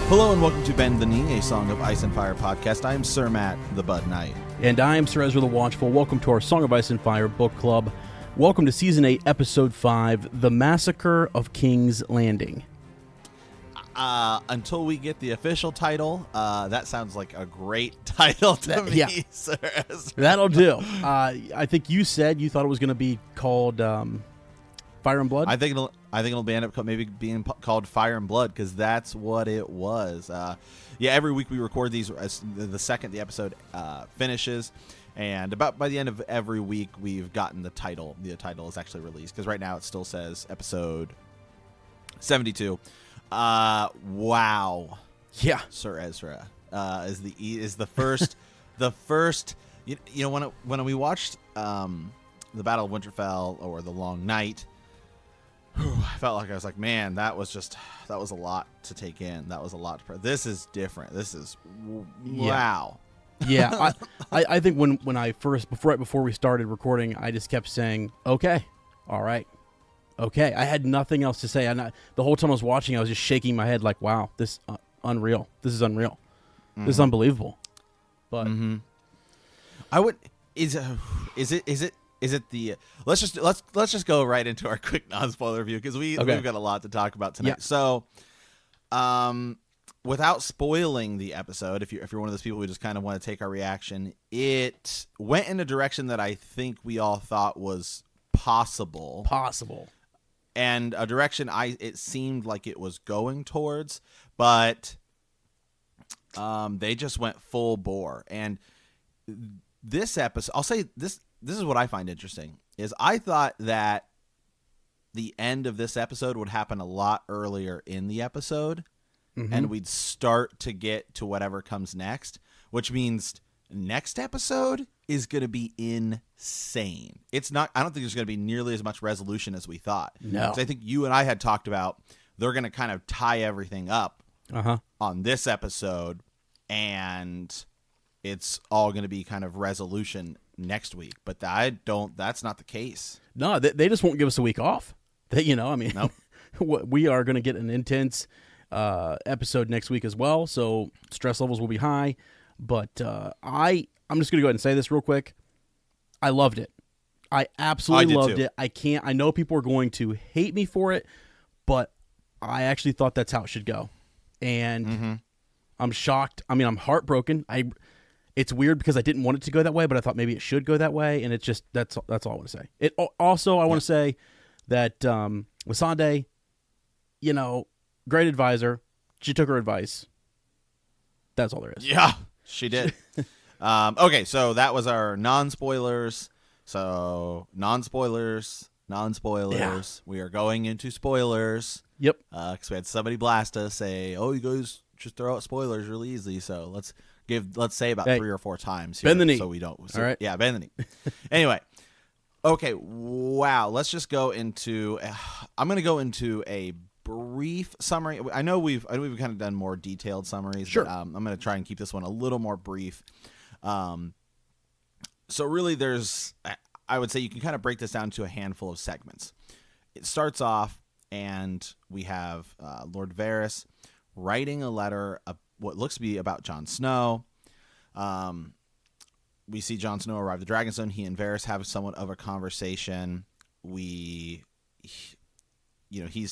Hello and welcome to Bend the Knee, a Song of Ice and Fire podcast. I am Sir Matt, the Bud Knight. And I am Sir Ezra the Watchful. Welcome to our Song of Ice and Fire book club. Welcome to Season 8, Episode 5, The Massacre of King's Landing. Until we get the official title, that sounds like a great title to me, yeah. Sir Ezra. That'll do. I think you said you thought it was going to be called Fire and Blood? I think it'll end up maybe being called Fire and Blood, because that's what it was. Every week we record these the second the episode finishes, and about by the end of every week we've gotten the title. The title is actually released, because right now it still says episode 72. Wow. Yeah. Sir Ezra is the first the first. You know when we watched the Battle of Winterfell or the Long Night. I felt like I was like, man, that was a lot to take in. That was a lot. This is different. This is wow. Yeah, I think when I first right before we started recording, I just kept saying, okay, all right, okay. I had nothing else to say. The whole time I was watching, I was just shaking my head like, wow, this unreal. This is unreal. Mm-hmm. This is unbelievable. But I would is it the let's just go right into our quick non-spoiler review, because we've got a lot to talk about tonight. Yeah. So, without spoiling the episode, if you're one of those people who just kind of want to take our reaction, it went in a direction that I think we all thought was possible, and a direction it seemed like it was going towards, but they just went full bore. And this episode, I'll say this. This is what I find interesting, is I thought that the end of this episode would happen a lot earlier in the episode, and we'd start to get to whatever comes next, which means next episode is going to be insane. I don't think there's going to be nearly as much resolution as we thought. No. 'Cause I think you and I had talked about they're going to kind of tie everything up on this episode, and it's all going to be kind of resolution next week, but that's not the case. No, they just won't give us a week off. Nope. We are going to get an intense episode next week as well, so stress levels will be high. But I'm just going to go ahead and say this real quick. I loved it. I absolutely loved it. I know people are going to hate me for it, but I actually thought that's how it should go. And I'm shocked. I mean, I'm heartbroken. It's weird because I didn't want it to go that way, but I thought maybe it should go that way, and it's just that's all I want to say. It also I want to say that Missandei, great advisor. She took her advice. That's all there is. Yeah, she did. Okay, so that was our non-spoilers. So non-spoilers. Yeah. We are going into spoilers. Yep. Because we had somebody blast us, say, "Oh, you guys just throw out spoilers really easily." So let's say about 3 or 4 times here, bend the knee. so we don't. All right. Yeah, bend the knee. Anyway, okay. Wow. Let's just go into. I'm going to go into a brief summary. I know we've kind of done more detailed summaries. Sure. But, I'm going to try and keep this one a little more brief. So really, I would say you can kind of break this down to a handful of segments. It starts off, and we have Lord Varys writing a letter, what looks to be about Jon Snow. We see Jon Snow arrive at the Dragonstone. He and Varys have somewhat of a conversation. He's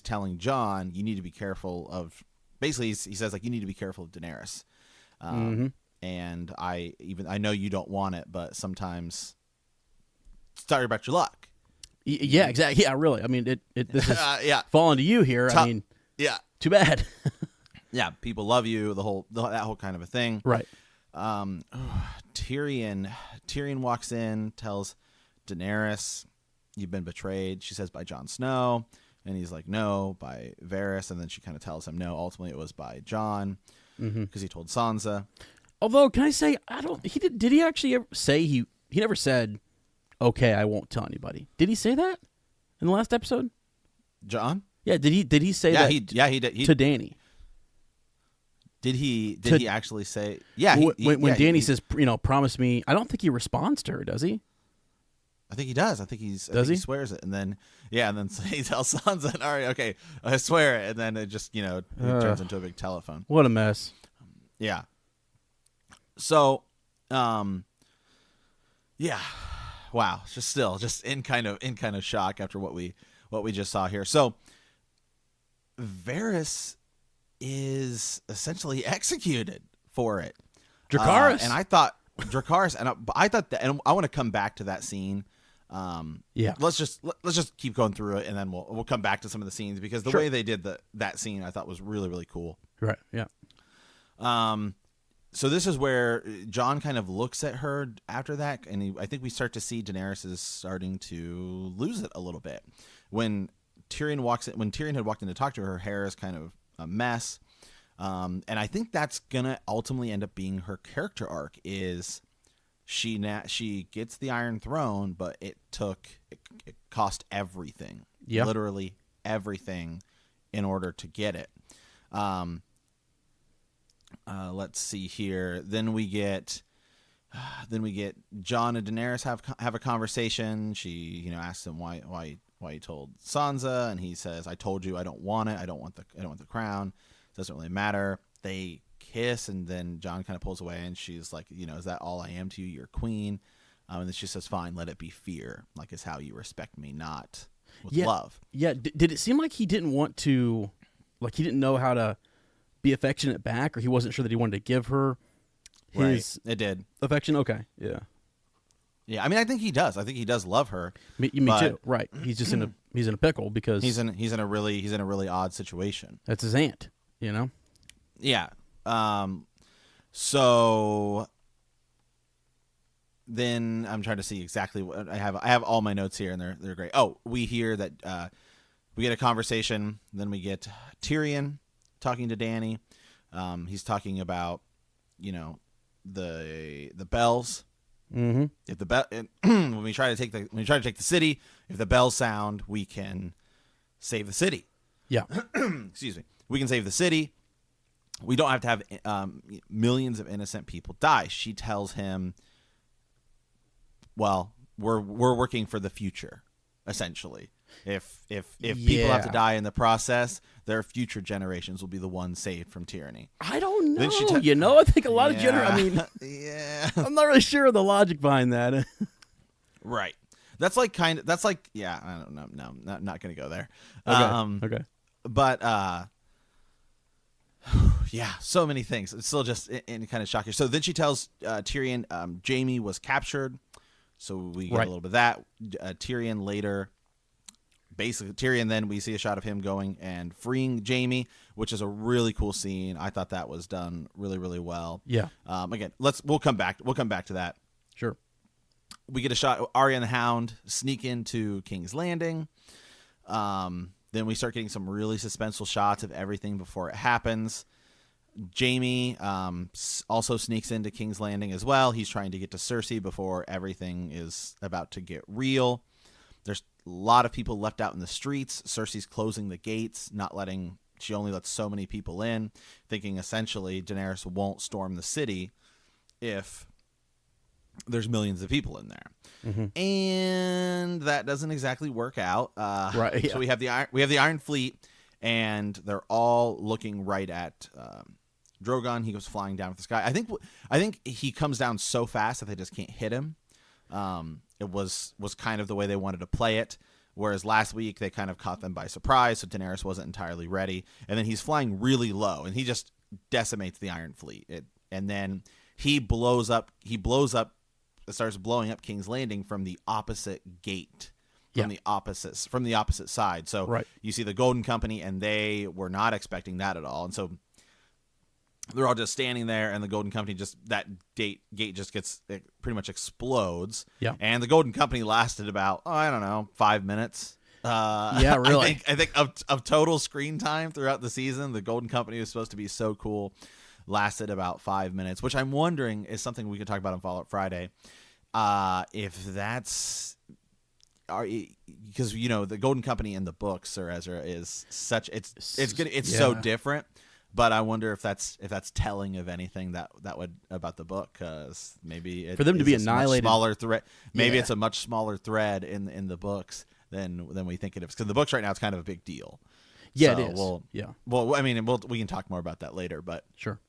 telling Jon, you need to be careful of. Basically, he says, like, you need to be careful of Daenerys. And I know you don't want it, but sometimes sorry about your luck. Yeah, exactly. Yeah, really. I mean, this is falling to you here. I mean, yeah, too bad. Yeah, people love you. That whole kind of a thing. Right. Tyrion walks in, tells Daenerys, "You've been betrayed." She says, "By Jon Snow," and he's like, "No, by Varys." And then she kind of tells him, "No, ultimately it was by Jon," because he told Sansa. Although, can I say, did he actually ever say he never said, "Okay, I won't tell anybody"? Did he say that in the last episode? Jon? Yeah. Did he say that? He did. To Dany. Did he actually say? Yeah. When Dany says, promise me, I don't think he responds to her, does he? I think he does. I think he swears it, and then he tells Sansa, "All right, okay, I swear it," and then it just it turns into a big telephone. What a mess. Yeah. So, yeah, wow. Just in kind of shock after what we just saw here. So, Varys is essentially executed for it. Dracarys, and I thought Dracarys, and I thought that, and I want to come back to that scene. Let's just keep going through it, and then we'll come back to some of the scenes, because the way they did that scene I thought was really, really cool. Right. Yeah. So this is where Jon kind of looks at her after that, and I think we start to see Daenerys is starting to lose it a little bit. When Tyrion had walked in to talk to her, her hair is kind of a mess, and I think that's gonna ultimately end up being her character arc. Is she gets the Iron Throne, but it cost everything, literally everything, in order to get it. Let's see here. Then we get Jon and Daenerys have a conversation. She asks him why he told Sansa, and he says, "I told you I don't want it. I don't want the crown. It doesn't really matter." They kiss, and then Jon kind of pulls away, and she's like, "Is that all I am to you? You're queen." And then she says, "Fine, let it be fear. Like, it's how you respect me, not with love." Yeah. Did it seem like he didn't want to, like he didn't know how to be affectionate back, or he wasn't sure that he wanted to give her his It did affection? Okay. Yeah. Yeah. I mean, I think he does. I think he does love her. Me too. Right. He's just in a pickle because he's in a really odd situation. That's his aunt. Yeah. So then I'm trying to see exactly what I have. I have all my notes here, and they're great. Oh, we hear that we get a conversation. Then we get Tyrion talking to Dany. He's talking about the bells. Mm-hmm. If the bell when we try to take the city, if the bells sound, we can save the city. Yeah. Excuse me. We can save the city. We don't have to have millions of innocent people die. She tells him, "Well, we're working for the future, essentially. If people have to die in the process, their future generations will be the ones saved from tyranny." I don't know. I think a lot of yeah. I'm not really sure of the logic behind that. Right. That's like I don't know. No, not going to go there. Okay. But yeah, so many things. It's still just in kind of shocking. So then she tells Tyrion Jaime was captured. So we get a little bit of that. Tyrion later. Basically, Tyrion, then we see a shot of him going and freeing Jaime, which is a really cool scene. I thought that was done really, really well. Yeah. Again, we'll come back to that. Sure. We get a shot. Arya and the Hound sneak into King's Landing. Then we start getting some really suspenseful shots of everything before it happens. Jaime also sneaks into King's Landing as well. He's trying to get to Cersei before everything is about to get real. There's a lot of people left out in the streets. Cersei's closing the gates, she only lets so many people in, thinking essentially Daenerys won't storm the city if there's millions of people in there. Mm-hmm. And that doesn't exactly work out. Right. Yeah. So we have the Iron Fleet, and they're all looking right at Drogon. He goes flying down with the sky. I think he comes down so fast that they just can't hit him. It was kind of the way they wanted to play it, whereas last week they kind of caught them by surprise, so Daenerys wasn't entirely ready. And then he's flying really low, and he just decimates the Iron Fleet. And then he starts blowing up King's Landing from the opposite gate, from the opposite side. So You see the Golden Company, and they were not expecting that at all, and so they're all just standing there, and the Golden Company gate just pretty much explodes. Yeah. And the Golden Company lasted about 5 minutes. Yeah, really. I think of total screen time throughout the season, the Golden Company was supposed to be so cool. Lasted about 5 minutes, which I'm wondering is something we could talk about on Fallout Friday. If that's because the Golden Company in the books, Sir Ezra, is such it's so different. But I wonder if that's telling of anything that would about the book, because maybe for them to be annihilated, smaller thread. Maybe it's a much smaller thread in the books than we think it is. Because the books right now it's kind of a big deal. Yeah, so it is. Well, I mean, we can talk more about that later, but sure.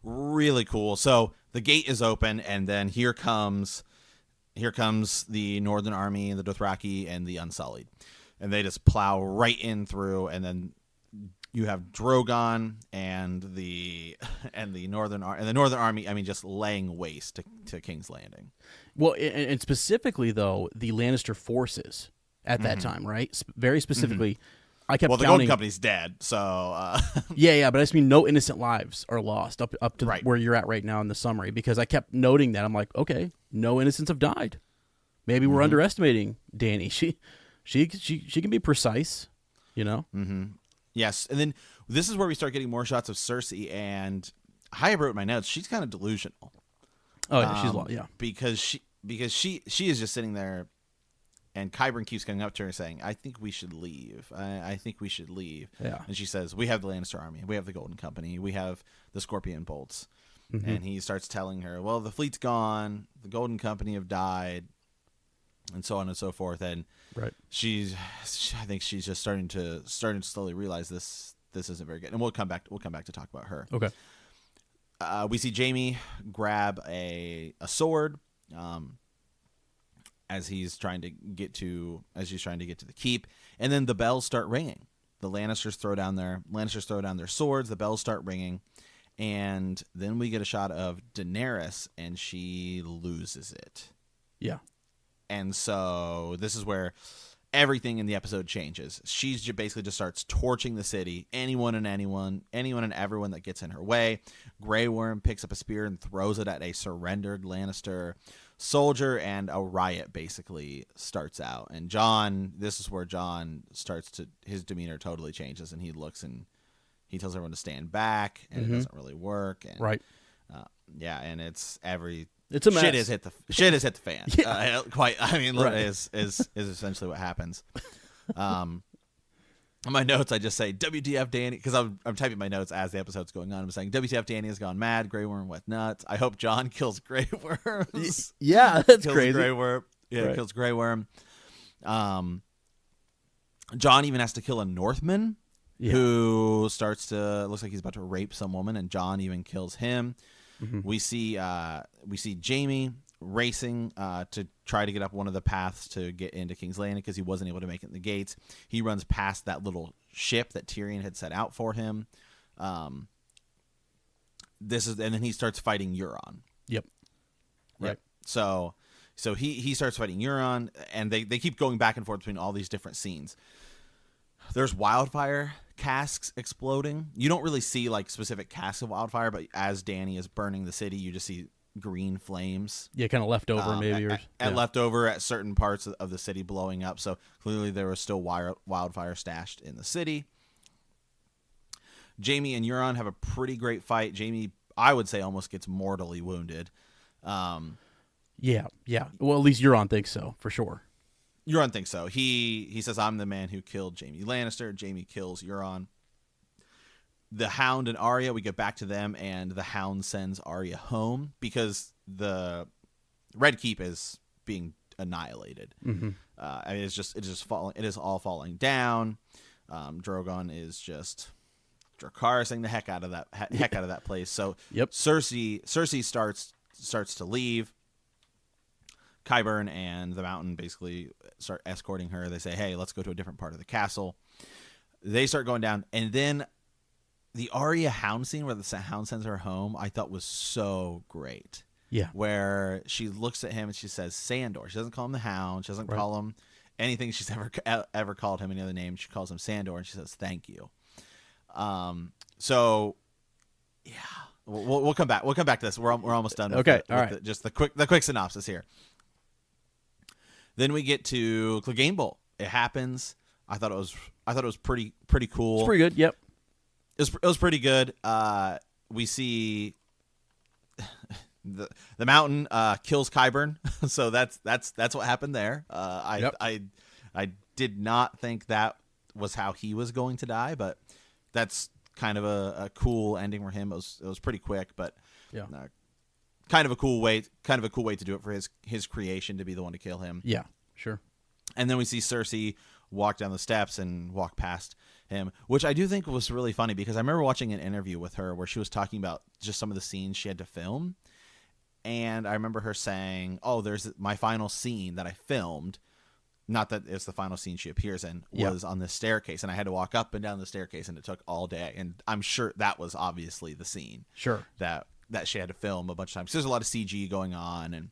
Really cool. So the gate is open, and then here comes the Northern Army, the Dothraki, and the Unsullied, and they just plow right in through, and then you have Drogon and the Northern Army. I mean, just laying waste to King's Landing. Well, and specifically though, the Lannister forces at that time, right? Very specifically. I kept the Golden Company's dead, so yeah, but I just mean no innocent lives are lost up to where you're at right now in the summary, because I kept noting that. I'm like, okay, no innocents have died. Maybe we're underestimating Dany. She can be precise, you know. Mm-hmm. Yes, and then this is where we start getting more shots of Cersei, and I wrote in my notes she's kind of delusional. Oh yeah, she's because she is just sitting there. And Qyburn keeps coming up to her and saying, I think we should leave. I think we should leave. Yeah. And she says, we have the Lannister army. We have the Golden Company. We have the Scorpion Bolts. Mm-hmm. And he starts telling her, well, the fleet's gone. The Golden Company have died. And so on and so forth. And I think she's just starting to slowly realize this isn't very good. And we'll come back to talk about her. Okay. We see Jaime grab a sword. As he's trying to get to the keep, and then the bells start ringing. The Lannisters throw down their swords. The bells start ringing, and then we get a shot of Daenerys, and she loses it. Yeah, and so this is where everything in the episode changes. She's basically just starts torching the city. Anyone and everyone that gets in her way. Grey Worm picks up a spear and throws it at a surrendered Lannister soldier, and a riot basically starts out. And this is where Jon his demeanor totally changes, and he looks and he tells everyone to stand back, and it doesn't really work. And, right. And it's a mess. Shit has hit the fan. Yeah. Is essentially what happens. On my notes, I just say WTF Dany, because I'm typing my notes as the episode's going on. I'm saying WTF Dany has gone mad. Grey Worm went nuts. I hope Jon kills Grey Worms. Yeah, that's crazy. Grey Worm. Yeah, right. Kills Grey Worm. Jon even has to kill a Northman who looks like he's about to rape some woman, and Jon even kills him. Mm-hmm. We see Jaime racing to try to get up one of the paths to get into King's Landing, because he wasn't able to make it in the gates. He runs past that little ship that Tyrion had set out for him. And then he starts fighting Euron. Yep. Right. Yep. So he starts fighting Euron, and they keep going back and forth between all these different scenes. There's wildfire casks exploding. You don't really see like specific casks of wildfire, but as Dany is burning the city, you just see green flames. Yeah, kind of left over maybe. Left over at certain parts of the city blowing up. So clearly there was still wildfire stashed in the city. Jaime and Euron have a pretty great fight. Jaime, I would say, almost gets mortally wounded. Yeah. Well, at least Euron thinks so, for sure. Euron thinks so. He says, I'm the man who killed Jaime Lannister. Jaime kills Euron. The Hound and Arya, we get back to them, and the Hound sends Arya home because the Red Keep is being annihilated. Mm-hmm. It is falling. It is all falling down. Drogon is just Dracarysing the heck out of that place. So Cersei starts to leave. Qyburn and the Mountain basically start escorting her. They say, "Hey, let's go to a different part of the castle." They start going down, and then the Arya Hound scene where the Hound sends her home, I thought was so great. Yeah. Where she looks at him and she says, Sandor. She doesn't call him the Hound. She doesn't call him anything she's ever called him any other name. She calls him Sandor, and she says, thank you. So, yeah. We'll come back. We'll come back to this. We're almost done with all right. Just the quick synopsis here. Then we get to Clegane Bowl. It happens. I thought it was pretty cool. It's pretty good. Yep. It was pretty good. We see the Mountain kills Qyburn, so that's what happened there. I did not think that was how he was going to die, but that's kind of a cool ending for him. It was pretty quick, but yeah, kind of a cool way to do it for his creation to be the one to kill him. Yeah, sure. And then we see Cersei walk down the steps and walk past him, which I do think was really funny because I remember watching an interview with her where she was talking about just some of the scenes she had to film. And I remember her saying, "Oh, there's my final scene that I filmed. Not that it's the final scene she appears in, was on this staircase. And I had to walk up and down the staircase and it took all day." And I'm sure that was obviously the scene. Sure. That she had to film a bunch of times. There's a lot of CG going on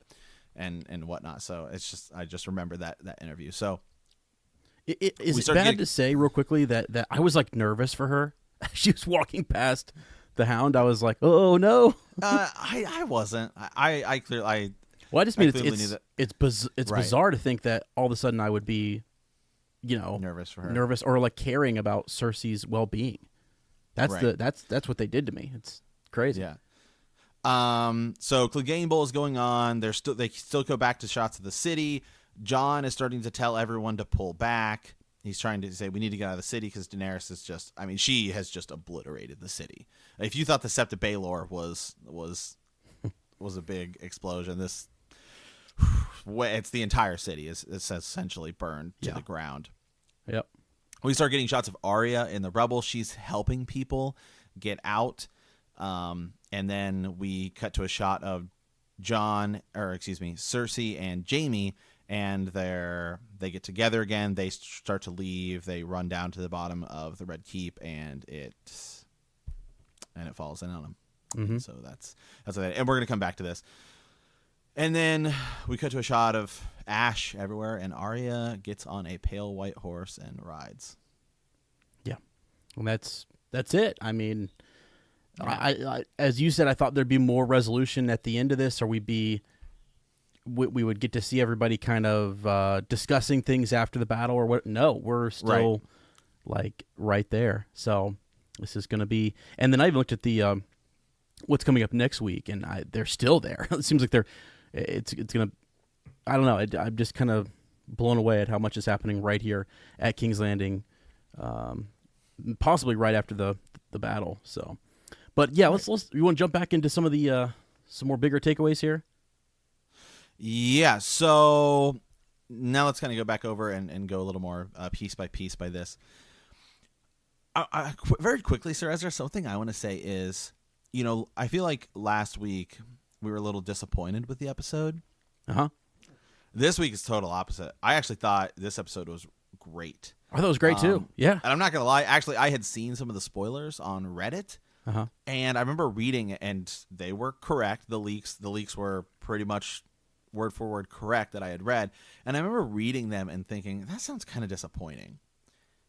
and whatnot. So it's just, I just remember that interview. So is it bad to say real quickly that I was like nervous for her? She was walking past the Hound. I was like, oh no. I wasn't. I clearly. Well, I just mean it's bizarre to think that all of a sudden I would be, nervous for her, nervous or like caring about Cersei's well-being. That's that's what they did to me. It's crazy. Yeah. So Clegane Bowl is going on. They still go back to shots of the city. Jon is starting to tell everyone to pull back. He's trying to say we need to get out of the city because Daenerys is just, I mean, she has just obliterated the city. If you thought the Sept of Baelor was a big explosion, it's the entire city is essentially burned to the ground. Yep. We start getting shots of Arya in the rubble. She's helping people get out. And then we cut to a shot of Cersei and Jaime, and they get together again. They start to leave. They run down to the bottom of the Red Keep, and it falls in on them. Mm-hmm. So that's and we're gonna come back to this. And then we cut to a shot of ash everywhere, and Arya gets on a pale white horse and rides. Yeah, well, that's it. I mean, I as you said, I thought there'd be more resolution at the end of this, or we would get to see everybody kind of discussing things after the battle, or what? No, we're still like right there. So this is going to be. And then I even looked at the what's coming up next week, and they're still there. It seems like it's gonna. I don't know. I'm just kind of blown away at how much is happening right here at King's Landing, possibly right after the battle. So, but yeah, let's you want to jump back into some of the some more bigger takeaways here. Yeah. So now let's kind of go back over and go a little more piece by piece by this. Very quickly, Sir Ezra, something I want to say is, I feel like last week we were a little disappointed with the episode. Uh-huh. This week is total opposite. I actually thought this episode was great. I thought it was great too. Yeah. And I'm not going to lie. Actually, I had seen some of the spoilers on Reddit. Uh-huh. And I remember reading it, and they were correct. The leaks were pretty much word for word correct that I had read. And I remember reading them and thinking, that sounds kind of disappointing.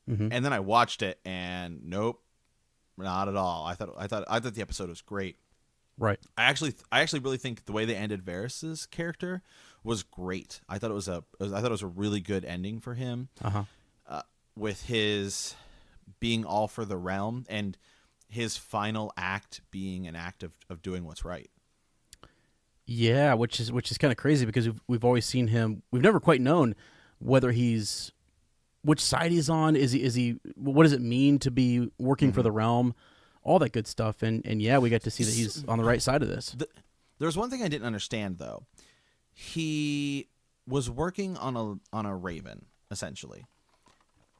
Mm-hmm. And then I watched it, and nope, not at all. I thought the episode was great. Right. I actually really think the way they ended Varys' character was great. I thought it was a really good ending for him. Uh-huh. With his being all for the realm and his final act being an act of doing what's right. Yeah, which is kind of crazy because we've always seen him. We've never quite known whether he's which side he's on. Is he? What does it mean to be working for the realm? All that good stuff. And yeah, we get to see that he's on the right side of this. There's one thing I didn't understand though. He was working on a raven essentially,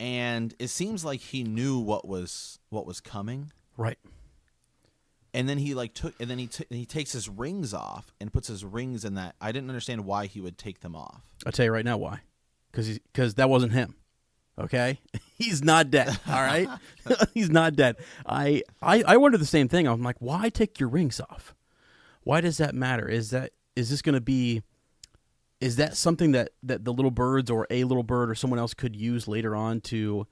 and it seems like he knew what was coming. Right. And then he he takes his rings off and puts his rings in that. I didn't understand why he would take them off. I'll tell you right now why. Because that wasn't him. Okay? He's not dead. All right? He's not dead. I wonder the same thing. I'm like, why take your rings off? Why does that matter? Is that something that the little birds or a little bird or someone else could use later on to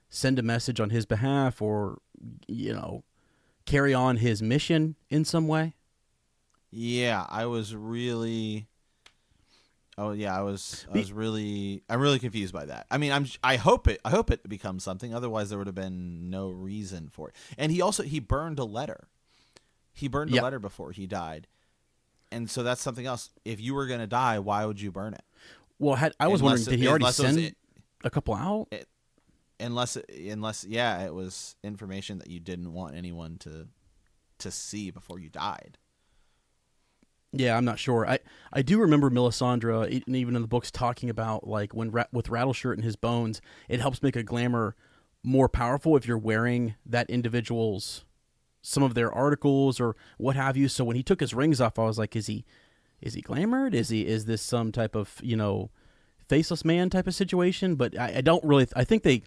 send a message on his behalf or, carry on his mission in some way? Yeah, I'm really confused by that. I mean, I hope it becomes something. Otherwise, there would have been no reason for it. And he burned a letter. He burned a letter before he died. And so that's something else. If you were going to die, why would you burn it? Well, I was wondering, did he already send a couple out? unless yeah, it was information that you didn't want anyone to see before you died. Yeah, I'm not sure. I do remember Melisandre, even in the books, talking about like when with Rattleshirt and his bones, it helps make a glamour more powerful if you're wearing that individual's some of their articles or what have you. So when he took his rings off, I was like, is he glamored? Is this some type of faceless man type of situation? But I don't really. I think they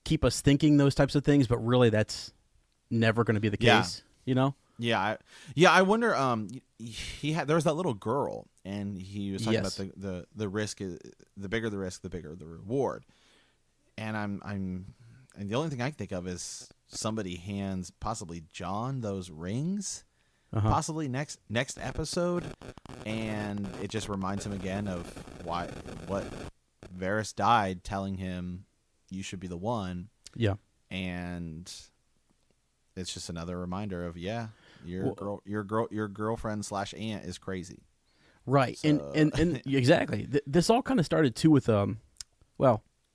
keep us thinking those types of things, but really that's never going to be the case. Yeah, I wonder. There was that little girl, and he was talking about the risk. The bigger the risk, the bigger the reward. And and the only thing I can think of is somebody hands possibly Jon those rings, possibly next episode, and it just reminds him again of what Varys died, telling him you should be the one. Yeah, and it's just another reminder of your girlfriend / aunt is crazy, right? So. And exactly. This all kind of started too with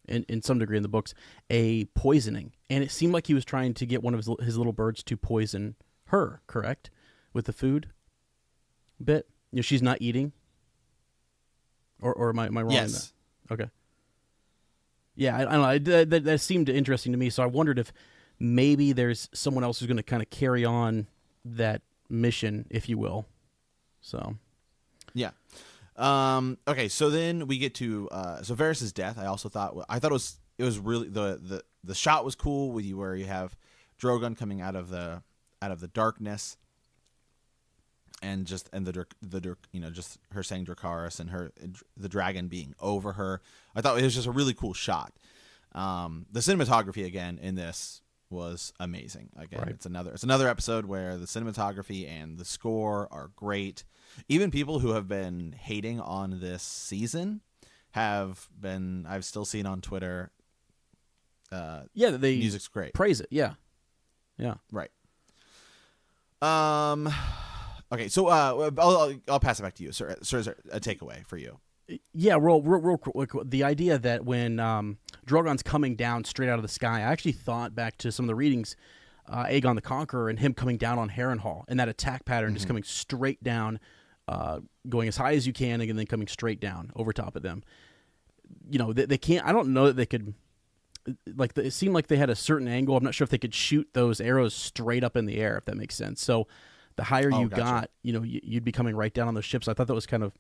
in some degree in the books, a poisoning, and it seemed like he was trying to get one of his little birds to poison her. Correct, with the food bit. She's not eating, or am I wrong? Yes. In that? Okay. Yeah, I don't know. That seemed interesting to me, so I wondered if maybe there's someone else who's going to kind of carry on that mission, if you will. So, yeah. Okay, so then we get to so Varys' death. I thought it was really the shot was cool with you where you have Drogon coming out of the darkness, and just her saying Dracarys and the dragon being over her. I thought it was just a really cool shot. The cinematography again in this was amazing. Again, right. It's another episode where the cinematography and the score are great. Even people who have been hating on this season I've still seen on Twitter. The music's great. Praise it. Yeah. Right. Okay, so I'll pass it back to you, sir. Sir, is there a takeaway for you? Yeah, real quick. The idea that when Drogon's coming down straight out of the sky, I actually thought back to some of the readings, Aegon the Conqueror and him coming down on Harrenhal, and that attack pattern just coming straight down, going as high as you can, and then coming straight down over top of them. They can't. I don't know that they could. It seemed like they had a certain angle. I'm not sure if they could shoot those arrows straight up in the air, if that makes sense. So the higher you got, you'd be coming right down on those ships. I thought that was kind of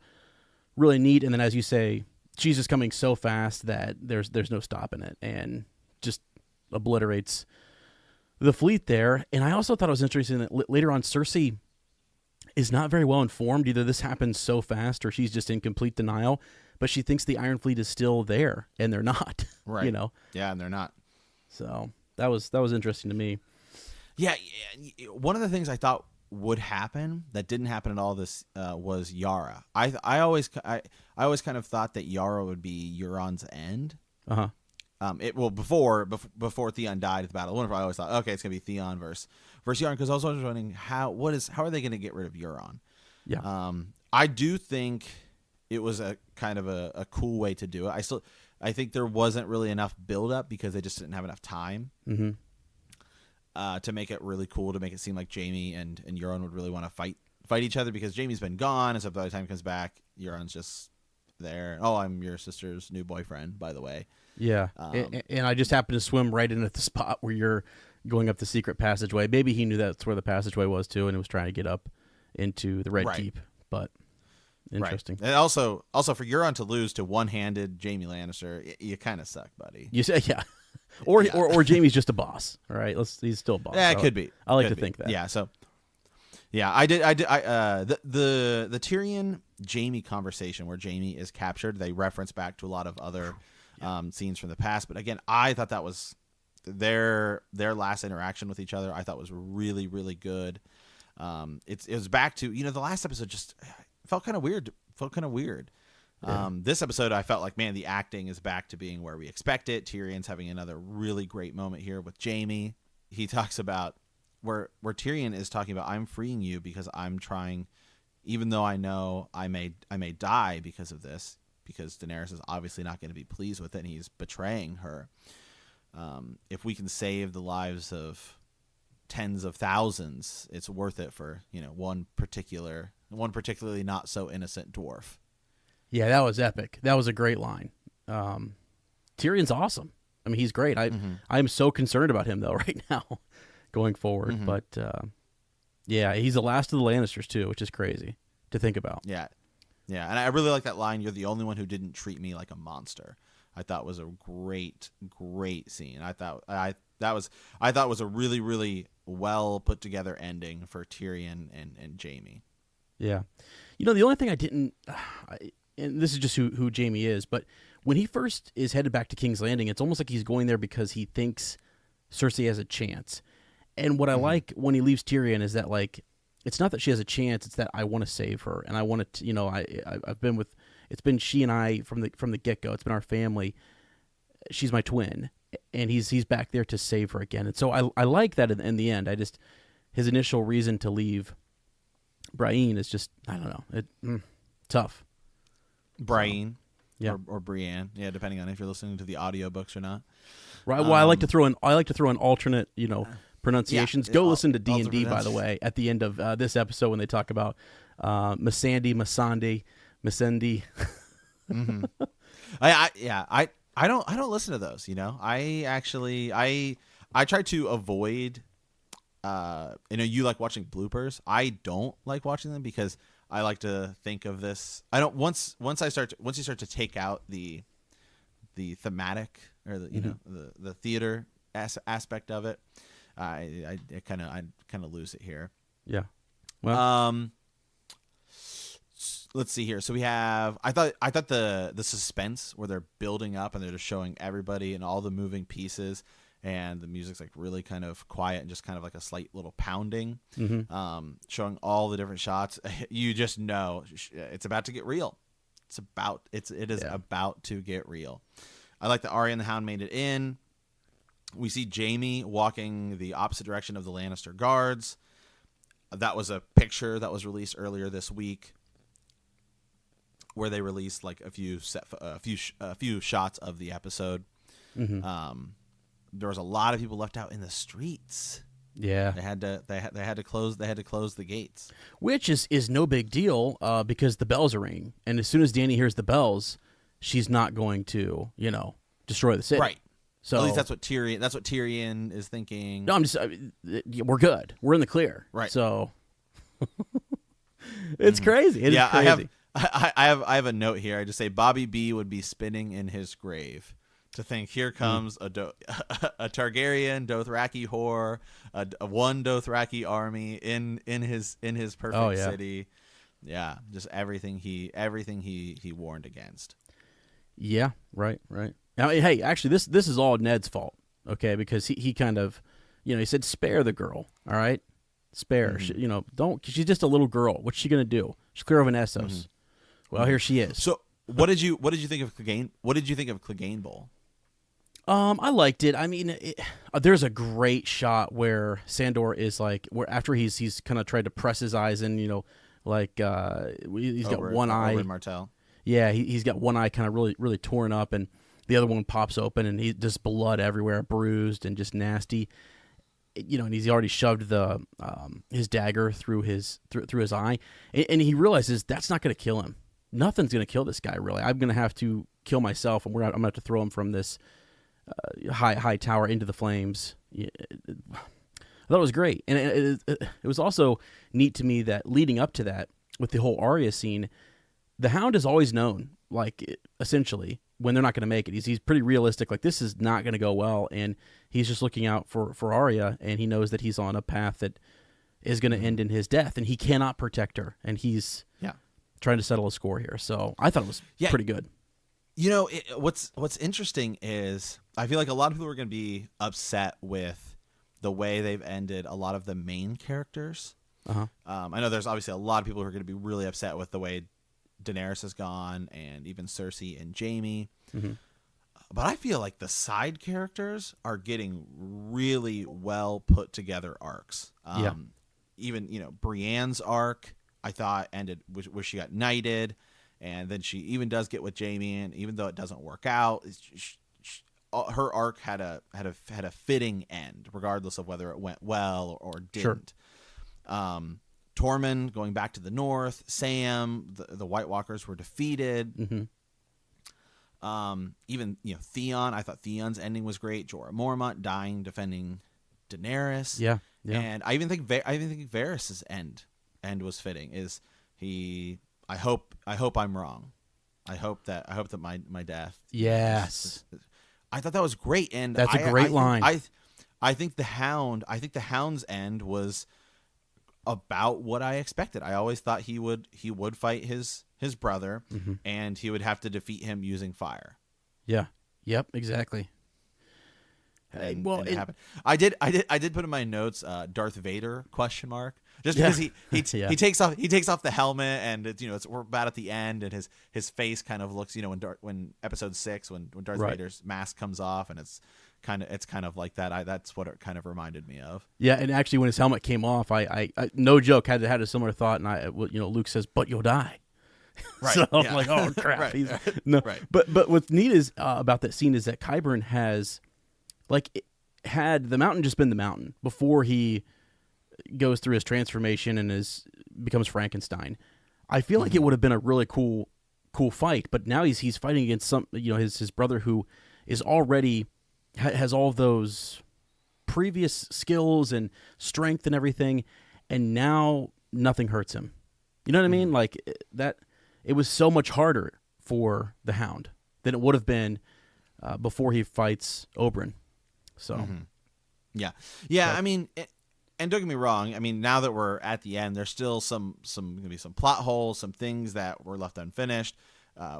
really neat. And then, as you say, she's just coming so fast that there's no stopping it, and just obliterates the fleet there. And I also thought it was interesting that later on, Cersei is not very well informed. Either this happens so fast, or she's just in complete denial. But she thinks the Iron Fleet is still there, and they're not. Right. Yeah, and they're not. So that was interesting to me. Yeah, one of the things I thought would happen that didn't happen at all this was Yara. I always kind of thought that Yara would be Euron's end. Before Theon died at the Battle of Winterfell, I always thought, okay, it's gonna be Theon versus Euron, because I was wondering how are they gonna get rid of Euron? Yeah. I do think it was a kind of a cool way to do it. I think there wasn't really enough build up because they just didn't have enough time. Mm-hmm. To make it really cool, to make it seem like Jaime and Euron would really want to fight each other, because Jaime's been gone, and so by the time he comes back, Euron's just there. Oh, I'm your sister's new boyfriend, by the way. Yeah, and I just happened to swim right in at the spot where you're going up the secret passageway. Maybe he knew that's where the passageway was too, and was trying to get up into the Red Keep. But interesting. Right. And also for Euron to lose to one-handed Jaime Lannister, you kind of suck, buddy. You say, yeah. Or Jaime's just a boss. All right, he's still a boss. Yeah, it could be. I like to think that. Yeah. So, yeah, the Tyrion Jaime conversation where Jaime is captured, they reference back to a lot of other scenes from the past. But again, I thought that was their last interaction with each other. I thought was really, really good. It was back to the last episode just felt kind of weird. Yeah. This episode, I felt like, man, the acting is back to being where we expect it. Tyrion's having another really great moment here with Jaime. He talks about where Tyrion is talking about, I'm freeing you because I'm trying, even though I know I may die because of this, because Daenerys is obviously not going to be pleased with it, and he's betraying her. if we can save the lives of tens of thousands, it's worth it for one particularly not so innocent dwarf. Yeah, that was epic. That was a great line. Tyrion's awesome. I mean, he's great. I'm so concerned about him though right now, going forward. But yeah, he's the last of the Lannisters too, which is crazy to think about. Yeah, and I really like that line. You're the only one who didn't treat me like a monster. I thought was a great scene. I thought was a really, really well put together ending for Tyrion and Jaime. Yeah, the only thing I didn't, and this is just who Jaime is, but when he first is headed back to King's Landing, it's almost like he's going there because he thinks Cersei has a chance. And what I like when he leaves Tyrion is that, like, it's not that she has a chance; it's that I want to save her, and I want to. I've been with. It's been she and I from the get go. It's been our family. She's my twin, and he's back there to save her again. And so I like that in the end. His initial reason to leave Brienne is just, I don't know, tough. Brienne, yeah, or Brienne, yeah, depending on if you're listening to the audiobooks or not. Right. Well, I like to throw in alternate, pronunciations. Go listen to D&D, by the way, at the end of this episode when they talk about Missandei. I don't listen to those. I try to avoid. You like watching bloopers. I don't like watching them because I like to think of this. I don't once you start to take out the thematic or the theater aspect of it. I kind of lose it here. Yeah. Well. Let's see here. So we have. I thought the suspense where they're building up and they're just showing everybody and all the moving pieces, and the music's like really kind of quiet and just kind of like a slight little pounding, showing all the different shots. You just know it's about to get real. It is about to get real. I like that Arya and the Hound made it in. We see Jaime walking the opposite direction of the Lannister guards. That was a picture that was released earlier this week, where they released like a few shots of the episode. There was a lot of people left out in the streets. Yeah, they had to close the gates, which is no big deal because the bells are ringing, and as soon as Dany hears the bells, she's not going to destroy the city. Right. So at least that's what Tyrion is thinking. No, we're good. We're in the clear. Right. So it's crazy. It is crazy. I have a note here. I just say Bobby B would be spinning in his grave to think here comes a Targaryen Dothraki whore, a one Dothraki army in his perfect city. Yeah, just everything he warned against. Yeah, right. Now, hey, actually, this is all Ned's fault, okay? Because he kind of, he said spare the girl, all right? Spare, don't. She's just a little girl. What's she gonna do? She's clear of an Essos. Well, here she is. So, what did you think of Clegane? What did you think of Clegane Bowl? I liked it. I mean, there's a great shot where Sandor is like, where after he's kind of tried to press his eyes in, he's got one eye. Over in Martell. Yeah, he's got one eye kind of really, really torn up, and the other one pops open, and he's just blood everywhere, bruised and just nasty. And he's already shoved the his dagger through his eye, and he realizes that's not going to kill him. Nothing's going to kill this guy, really. I'm going to have to kill myself, and I'm going to have to throw him from this high tower into the flames. I thought it was great, and it was also neat to me that leading up to that, with the whole Arya scene, the Hound is always known, like, essentially, when they're not going to make it. He's pretty realistic, like, this is not going to go well, and he's just looking out for Arya, and he knows that he's on a path that is going to end in his death, and he cannot protect her, and he's trying to settle a score here. So I thought it was pretty good. What's interesting is I feel like a lot of people are going to be upset with the way they've ended a lot of the main characters. I know there's obviously a lot of people who are going to be really upset with the way Daenerys has gone, and even Cersei and Jaime. But I feel like the side characters are getting really well put together arcs. Even Brienne's arc, I thought ended where she got knighted, and then she even does get with Jaime, and even though it doesn't work out, her arc had a fitting end, regardless of whether it went well or didn't. Sure. Tormund going back to the north, Sam, the White Walkers were defeated. Mm-hmm. Even Theon, I thought Theon's ending was great. Jorah Mormont dying defending Daenerys. Yeah. And I even think Varys' end was fitting. Is he? I hope I'm wrong. I hope that my death. Yes. I thought that was great, and that's a great line. I think the Hound's end was about what I expected. I always thought he would fight his brother, mm-hmm. and he would have to defeat him using fire. Yeah. Yep. Exactly. And it happened. I did put in my notes Darth Vader ? Just because he takes off the helmet, and it's we're about at the end, and his face kind of looks when episode 6 when Darth Vader's mask comes off, and it's kind of like that. That's what it kind of reminded me of. Yeah, and actually when his helmet came off, I no joke had a similar thought, and Luke says, "But you'll die." Right. So I'm like, oh crap. Right. No. Right. But what's neat is about that scene is that Qyburn has had the mountain just been the mountain before he goes through his transformation and becomes Frankenstein. I feel like it would have been a really cool fight, but now he's fighting against his brother who is already has all of those previous skills and strength and everything, and now nothing hurts him. You know what I mean? Like that. It was so much harder for the Hound than it would have been before he fights Oberyn. So, yeah. I mean, and don't get me wrong. I mean, now that we're at the end, there's still some gonna be some plot holes, some things that were left unfinished.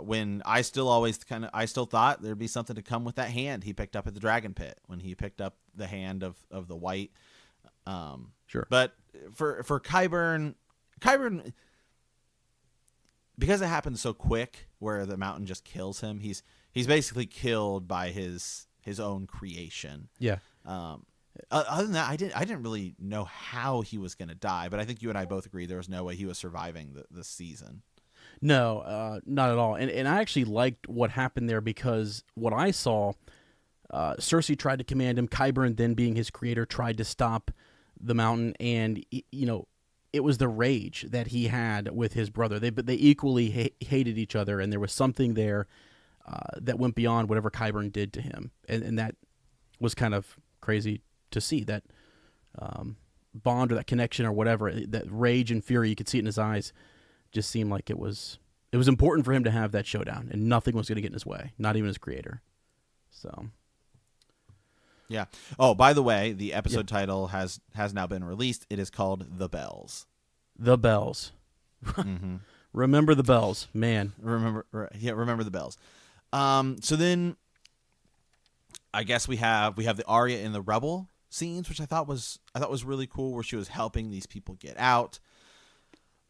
When I still thought there'd be something to come with that hand he picked up at the Dragon Pit, when he picked up the hand of the White. Sure. But for Qyburn, because it happened so quick, where the mountain just kills him, he's basically killed by his own creation. Yeah. Other than that, I didn't really know how he was going to die, but I think you and I both agree there was no way he was surviving this season. No, not at all. And I actually liked what happened there, because what I saw, Cersei tried to command him. Qyburn, then being his creator, tried to stop the mountain, and it was the rage that he had with his brother. They equally hated each other, and there was something there that went beyond whatever Qyburn did to him, and that was kind of crazy to see, that bond or that connection or whatever, that rage and fury. You could see it in his eyes. Just seemed like it was important for him to have that showdown, and nothing was going to get in his way, not even his creator. So. Yeah. Oh, by the way, the episode title has now been released. It is called The Bells. The Bells. Mm-hmm. Remember the bells, man. Remember the bells. So then, I guess we have the Arya and the Rebel scenes, which I thought was really cool, where she was helping these people get out.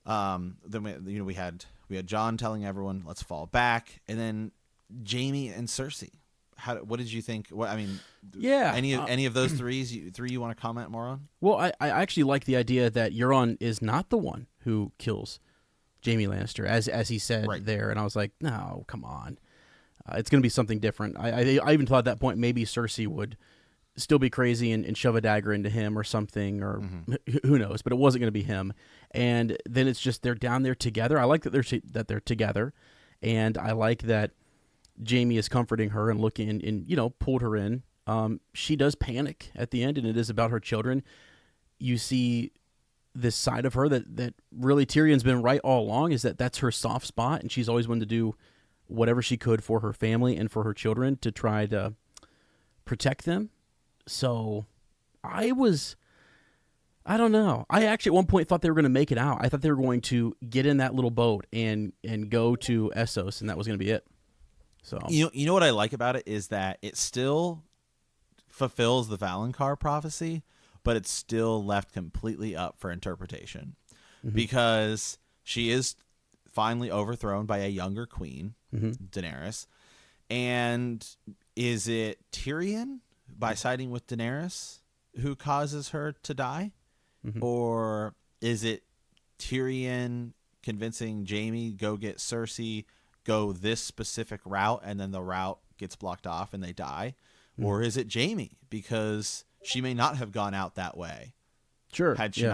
Then we had Jon telling everyone, "Let's fall back," and then Jaime and Cersei. What did you think? Any of those three you want to comment more on? Well, I actually like the idea that Euron is not the one who kills Jaime Lannister, as he said there, and I was like, no, come on, it's going to be something different. I even thought at that point maybe Cersei would still be crazy and shove a dagger into him or something, or who knows, but it wasn't going to be him. And then it's just they're down there together. I like that they're together, and I like that Jaime is comforting her and looking and pulled her in. She does panic at the end, and it is about her children. You see this side of her that really Tyrion's been right all along, is that's her soft spot, and she's always wanted to do whatever she could for her family and for her children to try to protect them. So I don't know. I actually at one point thought they were going to make it out. I thought they were going to get in that little boat and go to Essos, and that was going to be it. So you know what I like about it is that it still fulfills the Valonqar prophecy, but it's still left completely up for interpretation, because she is finally overthrown by a younger queen, Daenerys. And is it Tyrion, by siding with Daenerys, who causes her to die? Or is it Tyrion convincing Jaime, go get Cersei, go this specific route, and then the route gets blocked off and they die? or is it Jaime? Because she may not have gone out that way. Sure. Had she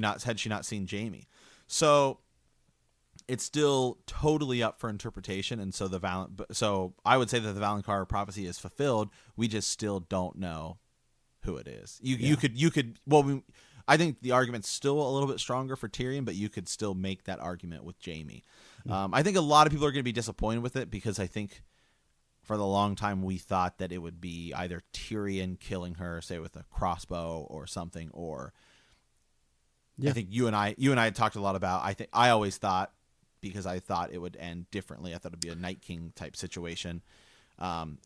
not seen Jaime. So it's still totally up for interpretation, and so I would say that the Valonqar prophecy is fulfilled. We just still don't know who it is. You could I think the argument's still a little bit stronger for Tyrion, but you could still make that argument with Jaime. I think a lot of people are going to be disappointed with it because I think for the long time we thought that it would be either Tyrion killing her, say with a crossbow or something, or I think you and I had talked a lot about. I always thought, because I thought it would end differently, I thought it'd be a Night King type situation.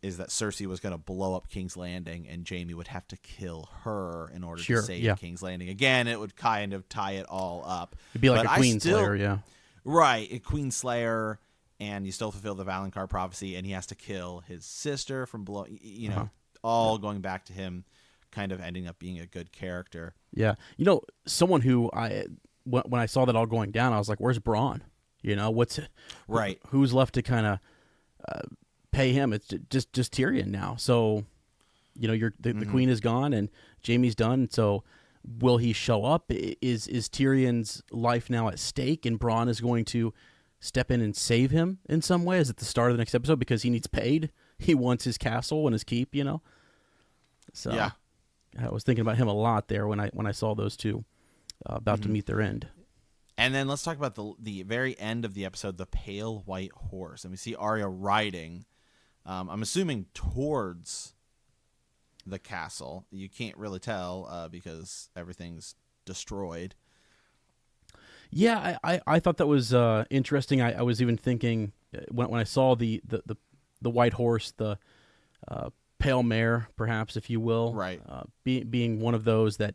Is that Cersei was going to blow up King's Landing and Jaime would have to kill her in order to save King's Landing. Again, it would kind of tie it all up. It'd be like a Queen Slayer, yeah. Right, a Queen Slayer, and you still fulfill the Valonqar prophecy, and he has to kill his sister from all going back to him kind of ending up being a good character. Yeah. Someone who when I saw that all going down, I was like, where's Bronn? What's right? Who's left to kind of pay him? It's just Tyrion now. So, the Queen is gone and Jaime's done. So, will he show up? Is Tyrion's life now at stake, and Bronn is going to step in and save him in some way? Is it the start of the next episode because he needs paid? He wants his castle and his keep. So yeah, I was thinking about him a lot there when I saw those two about to meet their end. And then let's talk about the very end of the episode, the pale white horse. And we see Arya riding, I'm assuming towards the castle. You can't really tell because everything's destroyed. Yeah, I thought that was interesting. I was even thinking when I saw the white horse, the pale mare, perhaps, if you will, right? Being one of those that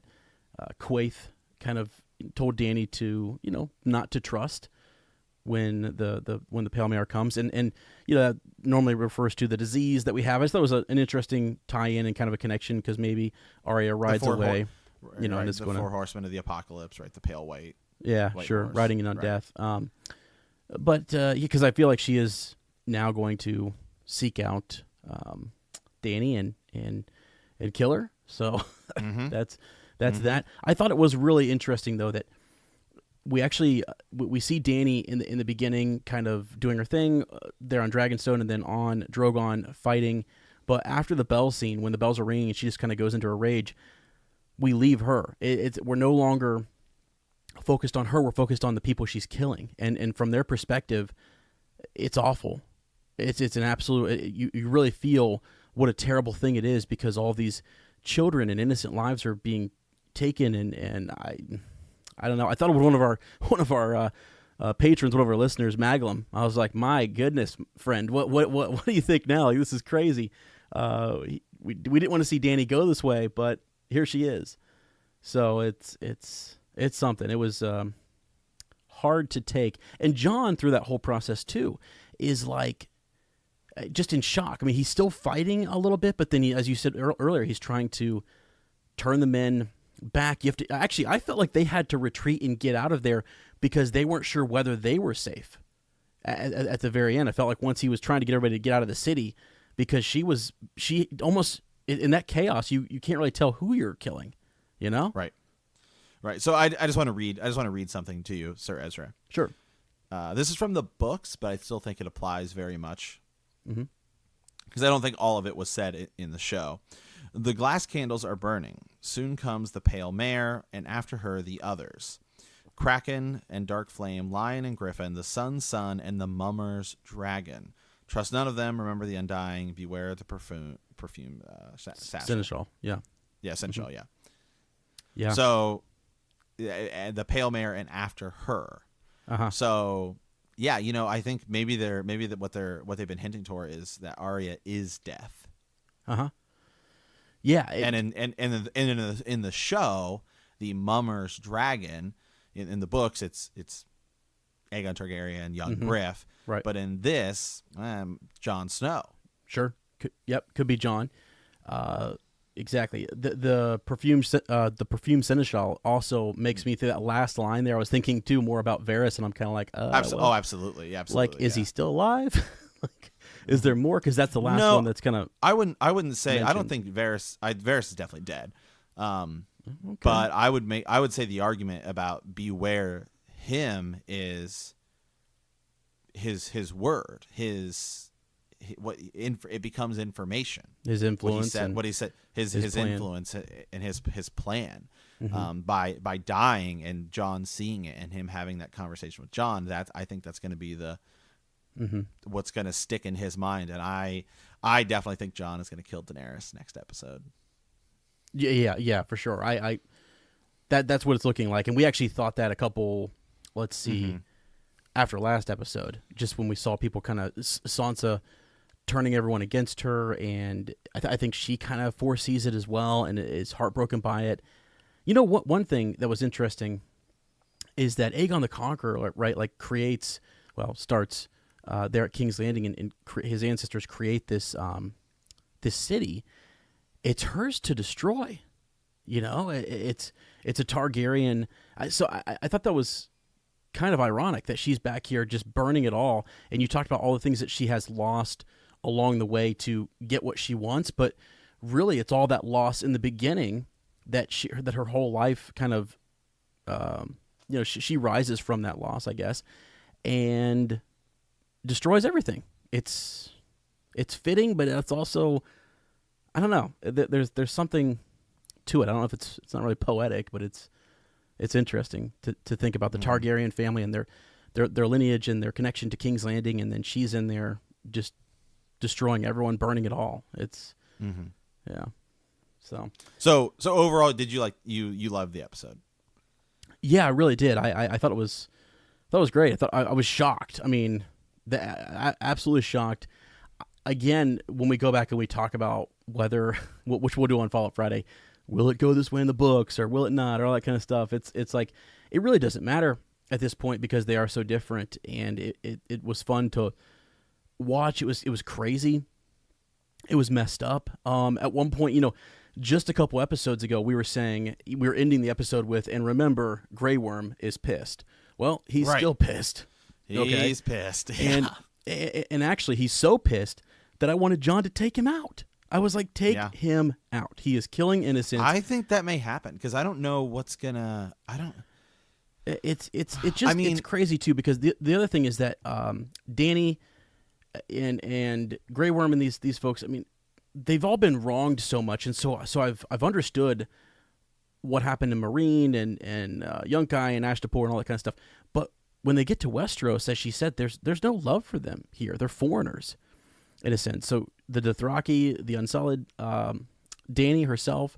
Quaithe kind of told Dany to, not to trust when the pale mare comes, and that normally refers to the disease that we have. I just thought it was an interesting tie-in and kind of a connection because maybe Arya rides away, and it's going to 4 horsemen of the apocalypse, right? The pale white. Yeah, white sure, horse. riding in on death. But because I feel like she is now going to seek out Dany and kill her. So that's that. I thought it was really interesting though that we actually we see Dany in the beginning kind of doing her thing there on Dragonstone and then on Drogon fighting. But after the bell scene, when the bells are ringing and she just kind of goes into a rage, we leave her. We're no longer focused on her. We're focused on the people she's killing, and from their perspective, it's awful. It's an absolute. You really feel what a terrible thing it is because all these children and innocent lives are being taken, and I don't know. I thought it was one of our patrons, one of our listeners, Maglum. I was like, my goodness, friend, what do you think now? Like, this is crazy. We didn't want to see Dany go this way, but here she is. So it's something. It was hard to take. And Jon, through that whole process too, is like just in shock. I mean, he's still fighting a little bit, but then he, as you said earlier, he's trying to turn the men back. You have to actually. I felt like they had to retreat and get out of there because they weren't sure whether they were safe. At the very end, I felt like once he was trying to get everybody to get out of the city, because she almost in that chaos. You can't really tell who you're killing. Right. So I just want to read something to you, Sir Ezra. Sure. This is from the books, but I still think it applies very much. Because I don't think all of it was said in the show. The glass candles are burning. Soon comes the pale mare, and after her the others. Kraken and Dark Flame, Lion and Griffin, the Sun's Son, and the Mummer's Dragon. Trust none of them. Remember the Undying. Beware the perfume. Seneschal. Yeah. Yeah. Seneschal. Yeah. Yeah. So, the pale mare and after her. So, yeah, I think what they've been hinting toward is that Arya is death. Yeah. And in the show, the Mummer's Dragon, in the books, it's Aegon Targaryen and young Griff. Right. But in this, Jon Snow. Sure. Could be Jon. Exactly. The perfume seneschal also makes me through that last line there. I was thinking too more about Varys, and I'm kind of like, absolutely. Like, is he still alive? Is there more? Because that's the last one that's kind of. I wouldn't say. mentioned. I don't think Varys is definitely dead. Okay. But I would say the argument about beware him is his word, it becomes information. His influence, what he said, his influence and his plan. Mm-hmm. By dying and Jon seeing it and him having that conversation with Jon, I think that's going to be what's going to stick in his mind. And I definitely think Jon is going to kill Daenerys next episode. Yeah, for sure. That's what it's looking like, and we actually thought that a couple. Let's see, after last episode, just when we saw people kind of Sansa turning everyone against her, and I think she kind of foresees it as well, and is heartbroken by it. You know what? One thing that was interesting is that Aegon the Conqueror, right, starts there at King's Landing, and his ancestors create this city. It's hers to destroy, It's a Targaryen. So I thought that was kind of ironic that she's back here just burning it all. And you talked about all the things that she has lost along the way to get what she wants, but really it's all that loss in the beginning that her whole life kind of, she rises from that loss, I guess, and destroys everything. It's fitting, but it's also, I don't know. There's something to it. I don't know if it's not really poetic, but it's interesting to think about the Targaryen family and their lineage and their connection to King's Landing, and then she's in there just destroying everyone, burning it all. It's yeah. So overall, did you you loved the episode? Yeah, I really did. I thought it was great. I was shocked. I mean, absolutely shocked. Again, when we go back and we talk about which we'll do on Fallout Friday, will it go this way in the books or will it not, or all that kind of stuff. It's like it really doesn't matter at this point because they are so different, and it was fun to watch. It was crazy. It was messed up. At one point, just a couple episodes ago, we were ending the episode with, and remember, Grey Worm is pissed. Well, he's still pissed. He's pissed. Yeah. And actually, he's so pissed that I wanted Jon to take him out. I was like, take him out. He is killing innocents. I think that may happen because I don't know what's gonna. I don't. It's crazy too because the other thing is that Dany and Grey Worm and these folks. I mean, they've all been wronged so much, and so I've understood what happened to Meereen and Yunkai and Ashtapor and all that kind of stuff. But when they get to Westeros, as she said, there's no love for them here. They're foreigners, in a sense. So the Dothraki, the Unsullied, Dany herself,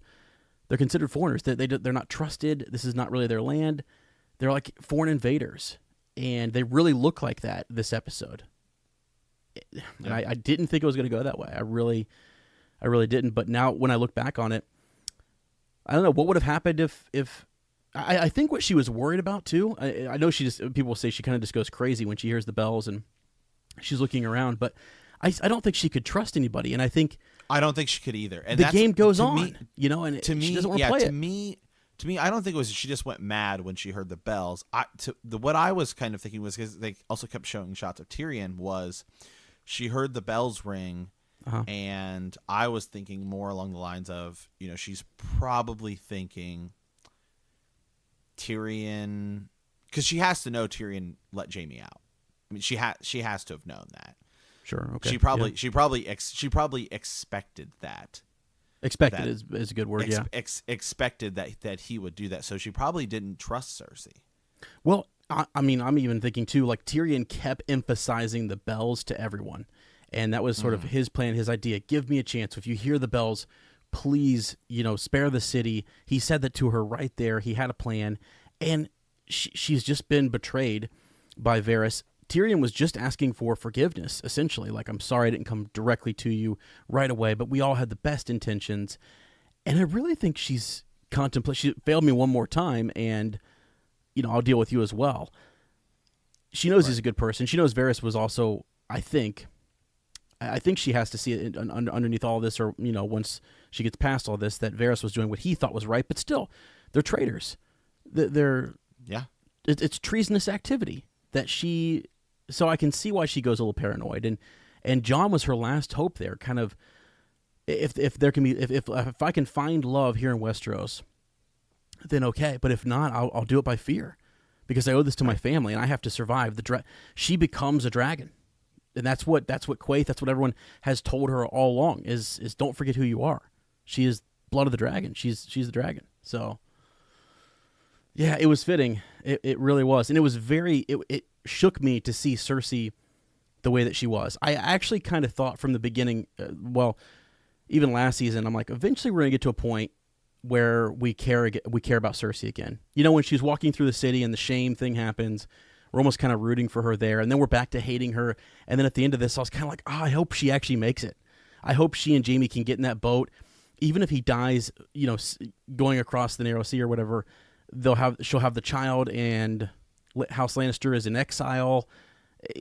they're considered foreigners. They're not trusted. This is not really their land. They're like foreign invaders, and they really look like that this episode. And I didn't think it was going to go that way. I really didn't. But now when I look back on it, I don't know what would have happened if I think what she was worried about too. I know people say she kind of just goes crazy when she hears the bells and she's looking around, but I don't think she could trust anybody. And I don't think she could either. And the game goes on, and she doesn't want to play it. To me, I don't think it was she just went mad when she heard the bells. What I was kind of thinking was, because they also kept showing shots of Tyrion, was she heard the bells ring, and I was thinking more along the lines of, she's probably thinking Tyrion, because she has to know Tyrion let Jaime out. I mean, she has to have known that. Sure. Okay. She probably expected that. Expected is a good word. Expected that he would do that. So she probably didn't trust Cersei. Well, I mean, I'm even thinking too, like Tyrion kept emphasizing the bells to everyone. And that was sort of his plan, his idea. Give me a chance. If you hear the bells, please, spare the city. He said that to her right there. He had a plan. And she's just been betrayed by Varys. Tyrion was just asking for forgiveness, essentially. Like, I'm sorry I didn't come directly to you right away, but we all had the best intentions. And I really think she's she failed me one more time, and, I'll deal with you as well. She knows he's a good person. She knows Varys was also, I think she has to see it underneath all this, or, once she gets past all this, that Varys was doing what he thought was right, but still, they're traitors. It's treasonous activity that she... So I can see why she goes a little paranoid, And Jon was her last hope there. Kind of, if there can be, if I can find love here in Westeros, then okay. But if not, I'll do it by fear, because I owe this to my family and I have to survive. She becomes a dragon, and that's what Quaithe, that's what everyone has told her all along is don't forget who you are. She is blood of the dragon. She's the dragon. So yeah, it was fitting. It really was, and it was it shook me to see Cersei the way that she was. I actually kind of thought from the beginning, even last season, I'm like, eventually we're gonna get to a point where we care about Cersei again. You know, when she's walking through the city and the shame thing happens, we're almost kind of rooting for her there, and then we're back to hating her. And then at the end of this, I was kind of like, I hope she actually makes it. I hope she and Jaime can get in that boat, even if he dies, you know, going across the Narrow Sea or whatever. She'll have the child, and House Lannister is in exile.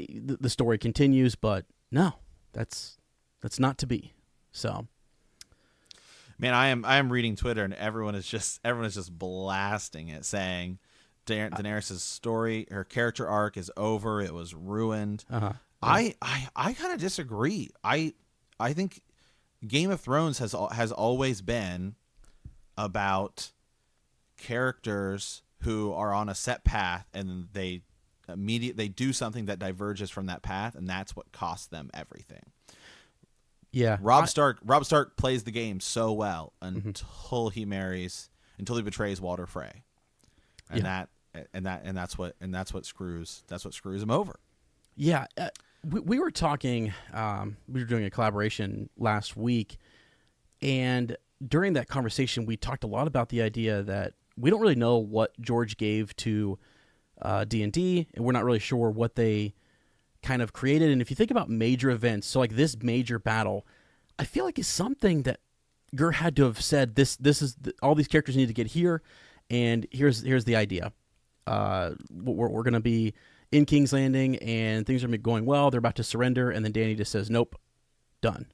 The story continues, but no, that's not to be. So, man, I am reading Twitter, and everyone is just blasting it, saying Daenerys' story, her character arc is over. It was ruined. Uh-huh. I kind of disagree. I think Game of Thrones has always been about characters who are on a set path, and they do something that diverges from that path, and that's what costs them everything. Yeah, Robb Stark plays the game so well until he betrays Walder Frey, and that's what screws him over. Yeah, we were talking. We were doing a collaboration last week, and during that conversation, we talked a lot about the idea that we don't really know what George gave to D&D, and we're not really sure what they kind of created. And if you think about major events, so like this major battle, I feel like it's something that Gur had to have said. This is all these characters need to get here, and here's the idea. We're going to be in King's Landing, and things are going well. They're about to surrender, and then Dany just says, "Nope, done."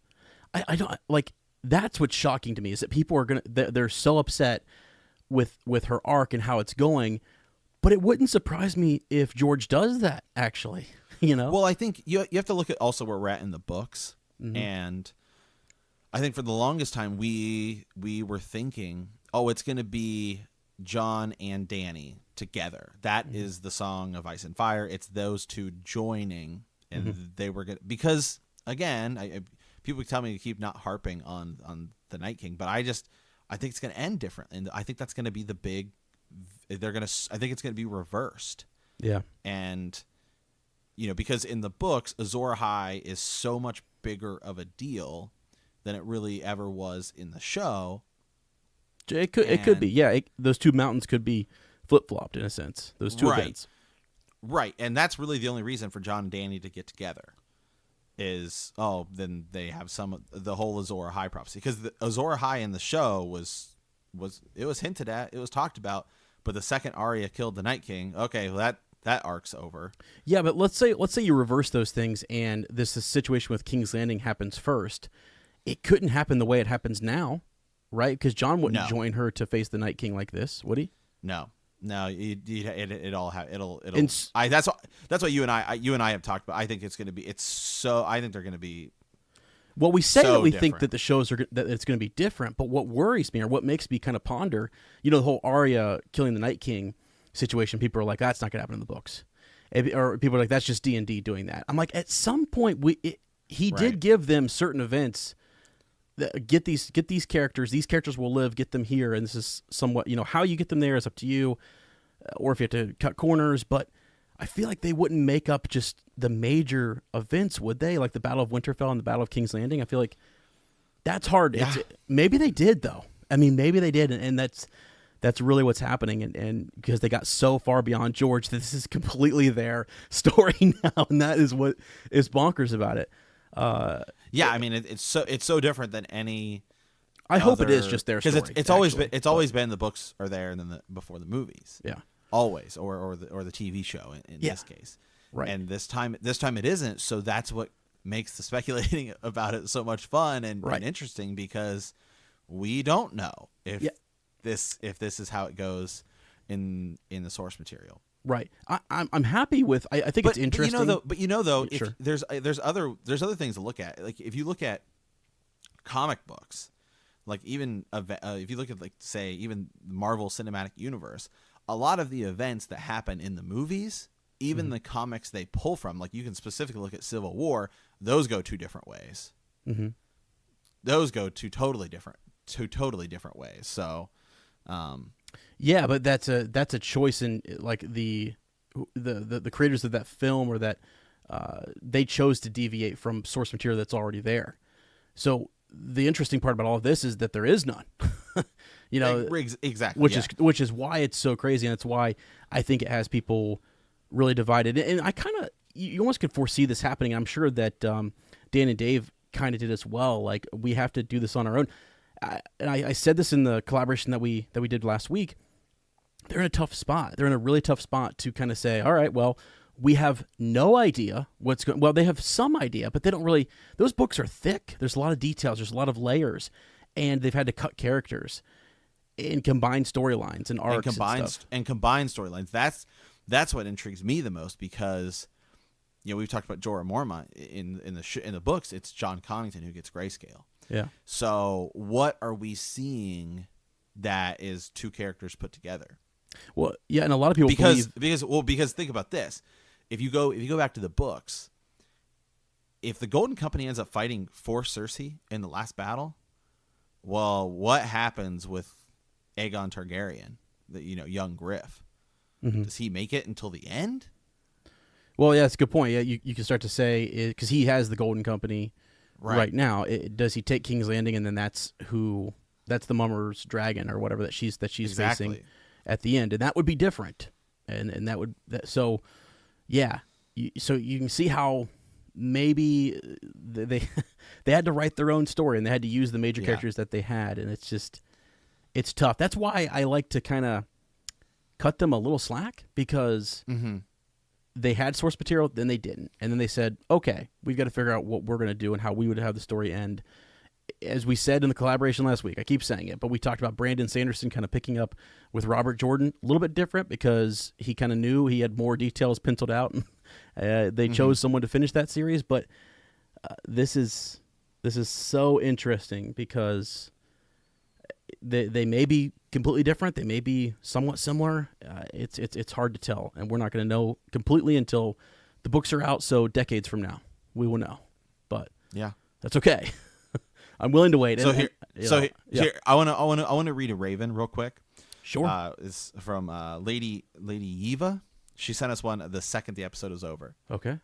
I don't like. That's what's shocking to me, is that people are they're so upset with her arc and how it's going. But it wouldn't surprise me if George does that, actually. You know? Well, I think you have to look at also where we're at in the books. Mm-hmm. And I think for the longest time, we were thinking, oh, it's going to be Jon and Dany together. That is the Song of Ice and Fire. It's those two joining. And they were going to... Because, again, people tell me to keep not harping on the Night King, but I think it's going to end different. And I think that's going to be the big... I think it's going to be reversed. Yeah. And, you know, because in the books, Azor Ahai is so much bigger of a deal than it really ever was in the show. It could be. Yeah, those two mountains could be flip-flopped in a sense. Those two events. Right. And that's really the only reason for Jon and Dany to get together is, then they have the whole Azor Ahai prophecy. Because the Azor Ahai in the show was hinted at, it was talked about, but the second Arya killed the Night King, okay, well that arc's over. Yeah, but let's say you reverse those things, and this situation with King's Landing happens first. It couldn't happen the way it happens now, right? Because Jon wouldn't join her to face the Night King like this, would he? No, it'll. That's what you and I have talked about. I think it's going to be. I think they're going to be. Well, we say that we different. think that the shows that it's going to be different, but what worries me, or what makes me kind of ponder, the whole Arya killing the Night King situation. People are like, that's not going to happen in the books, or people are like, that's just D&D doing that. I'm like, at some point, he did give them certain events that get these characters. These characters will live. Get them here, and this is somewhat, how you get them there is up to you, or if you have to cut corners, but. I feel like they wouldn't make up just the major events, would they? Like the Battle of Winterfell and the Battle of King's Landing. I feel like that's hard. Yeah. Maybe they did, though. I mean, maybe they did, and that's really what's happening. And because they got so far beyond George, this is completely their story now, and that is what is bonkers about it. I mean, it's so different than any. I hope it is just their story. Because it's always been the books are there and then before the movies. Yeah. Always, or the TV show in this case, right? And this time it isn't. So that's what makes the speculating about it so much fun and interesting, because we don't know if this is how it goes in the source material. Right. I'm happy with. I think it's interesting. But you know though, if sure. there's other things to look at. Like if you look at comic books, like even if you look at like say even the Marvel Cinematic Universe, a lot of the events that happen in the movies, even the comics they pull from, like you can specifically look at Civil War, those go two different ways. Mm-hmm. Those go two totally different ways. So, yeah, but that's a choice in like the creators of that film, or that they chose to deviate from source material that's already there. So the interesting part about all of this is that there is none. You know, exactly, which is why it's so crazy, and it's why I think it has people really divided. And I kind of, you almost could foresee this happening. I'm sure that Dan and Dave kind of did as well. Like, we have to do this on our own. And I said this in the collaboration that we did last week. They're in a tough spot. They're in a really tough spot to kind of say, all right, well, we have no idea what's going. Well, they have some idea, but they don't really. Those books are thick. There's a lot of details. There's a lot of layers, and they've had to cut characters and combine storylines and arcs and combine storylines. That's what intrigues me the most, because we've talked about Jorah Mormont in the books. It's John Connington who gets grayscale. Yeah. So what are we seeing that is two characters put together? Well, yeah, and a lot of people because think about this. If you go back to the books, if the Golden Company ends up fighting for Cersei in the last battle, well, what happens with Aegon Targaryen, young Griff? Mm-hmm. Does he make it until the end? Well, yeah, that's a good point. Yeah, you can start to say, because he has the Golden Company right now. Does he take King's Landing, and then that's the Mummer's dragon or whatever that she's exactly. facing at the end, and that would be different, and that would so yeah. So you can see how maybe they had to write their own story, and they had to use the major characters that they had, and it's tough. That's why I like to kind of cut them a little slack, because they had source material, then they didn't, and then they said, okay, we've got to figure out what we're going to do and how we would have the story end. As we said in the collaboration last week, I keep saying it, but we talked about Brandon Sanderson kind of picking up with Robert Jordan, a little bit different, because he kind of knew he had more details penciled out. They chose someone to finish that series, but this is so interesting, because they may be completely different, they may be somewhat similar. It's hard to tell, and we're not going to know completely until the books are out. So decades from now, we will know. But yeah, that's okay. I'm willing to wait. Here, I want to read a Raven real quick. Sure. It's from Lady Eva. She sent us one the second the episode is over. Okay.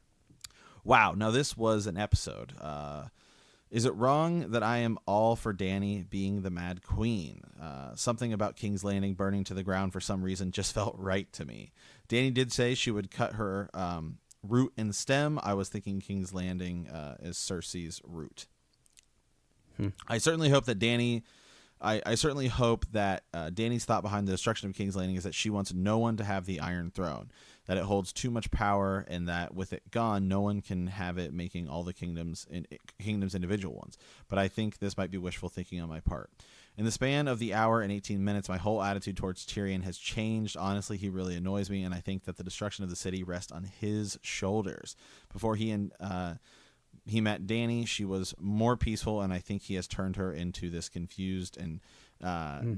Wow. Now this was an episode. Is it wrong that I am all for Dany being the Mad Queen? Something about King's Landing burning to the ground for some reason just felt right to me. Dany did say she would cut her root and stem. I was thinking King's Landing is Cersei's root. I certainly hope that Dany. I certainly hope that Dany's thought behind the destruction of King's Landing is that she wants no one to have the Iron Throne, that it holds too much power, and that with it gone, no one can have it, making all the kingdoms individual ones. But I think this might be wishful thinking on my part. In the span of the hour and 18 minutes, my whole attitude towards Tyrion has changed. Honestly, he really annoys me, and I think that the destruction of the city rests on his shoulders. Before he met Dany, she was more peaceful, and I think he has turned her into this confused and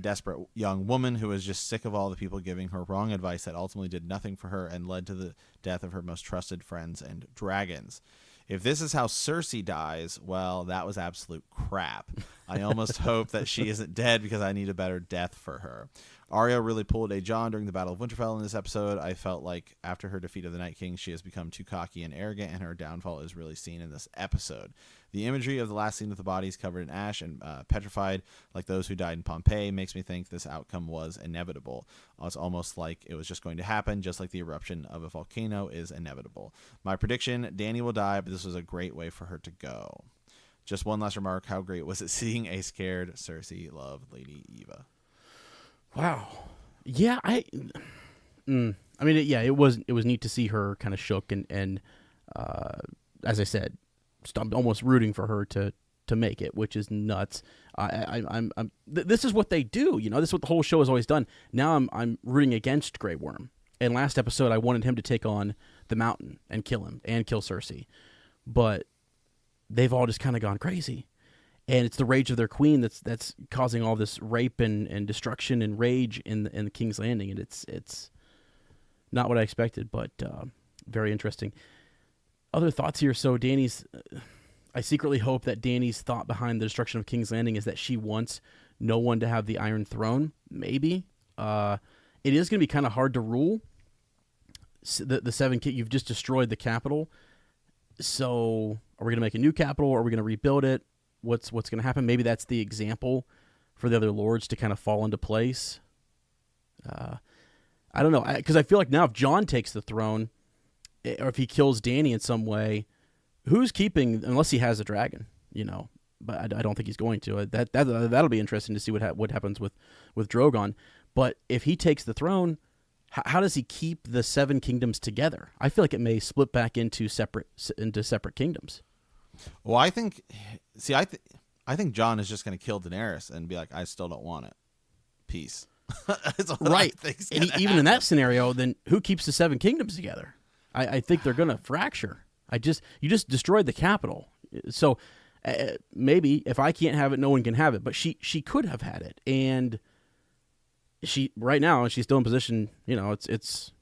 desperate young woman who is just sick of all the people giving her wrong advice that ultimately did nothing for her and led to the death of her most trusted friends and dragons. If this is how Cersei dies, well, that was absolute crap. I almost hope that she isn't dead, because I need a better death for her. Arya really pulled a Jon during the Battle of Winterfell in this episode. I felt like after her defeat of the Night King, she has become too cocky and arrogant, and her downfall is really seen in this episode. The imagery of the last scene with the bodies covered in ash and petrified like those who died in Pompeii makes me think this outcome was inevitable. It's almost like it was just going to happen, just like the eruption of a volcano is inevitable. My prediction, Dany will die, but this was a great way for her to go. Just one last remark, how great was it seeing a scared Cersei love Lady Eva? Wow. Yeah, I mean, it was neat to see her kind of shook and as I said, stopped almost rooting for her to make it, which is nuts. This is what they do, this is what the whole show has always done. Now I'm rooting against Grey Worm, And last episode, I wanted him to take on the Mountain and kill him and kill Cersei. But they've all just kind of gone crazy. And it's the rage of their queen that's causing all this rape and destruction and rage in the King's Landing. And it's not what I expected, but very interesting. Other thoughts here. So Dany's... I secretly hope that Dany's thought behind the destruction of King's Landing is that she wants no one to have the Iron Throne. Maybe. It is going to be kind of hard to rule. The Seven Kingdoms, you've just destroyed the capital. So are we going to make a new capital? Or are we going to rebuild it? What's going to happen? Maybe that's the example for the other lords to kind of fall into place. I don't know. Because I feel like now if Jon takes the throne, or if he kills Dany in some way, who's keeping, unless he has a dragon, but I don't think he's going to. That'll be interesting to see what happens with Drogon. But if he takes the throne, how does he keep the Seven Kingdoms together? I feel like it may split back into separate kingdoms. Well, I think Jon is just going to kill Daenerys and be like, I still don't want it. Peace. Right. And even in that scenario, then who keeps the Seven Kingdoms together? I think they're going to fracture. You just destroyed the capital. So maybe if I can't have it, no one can have it. But she could have had it, and right now she's still in position. It's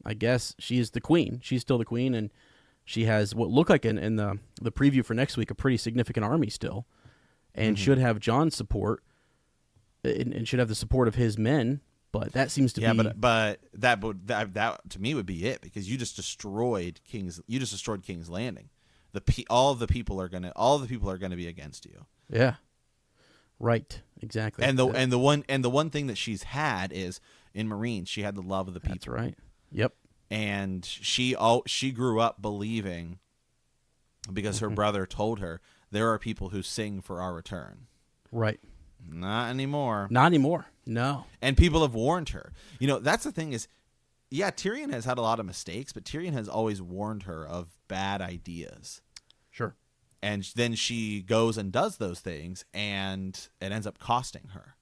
I guess she's the queen. She's still the queen, and she has what looked like in the preview for next week a pretty significant army still, and should have Jon's support, and should have the support of his men. But that seems to be but that to me would be it, because you just destroyed King's Landing. All the people are gonna be against you. Yeah, right, exactly. And the one thing that she's had is in Meereen, she had the love of the people. That's right. Yep. And she grew up believing, because her brother told her, there are people who sing for our return. Right. Not anymore. Not anymore. No. And people have warned her. That's the thing is, yeah, Tyrion has had a lot of mistakes, but Tyrion has always warned her of bad ideas. Sure. And then she goes and does those things, and it ends up costing her.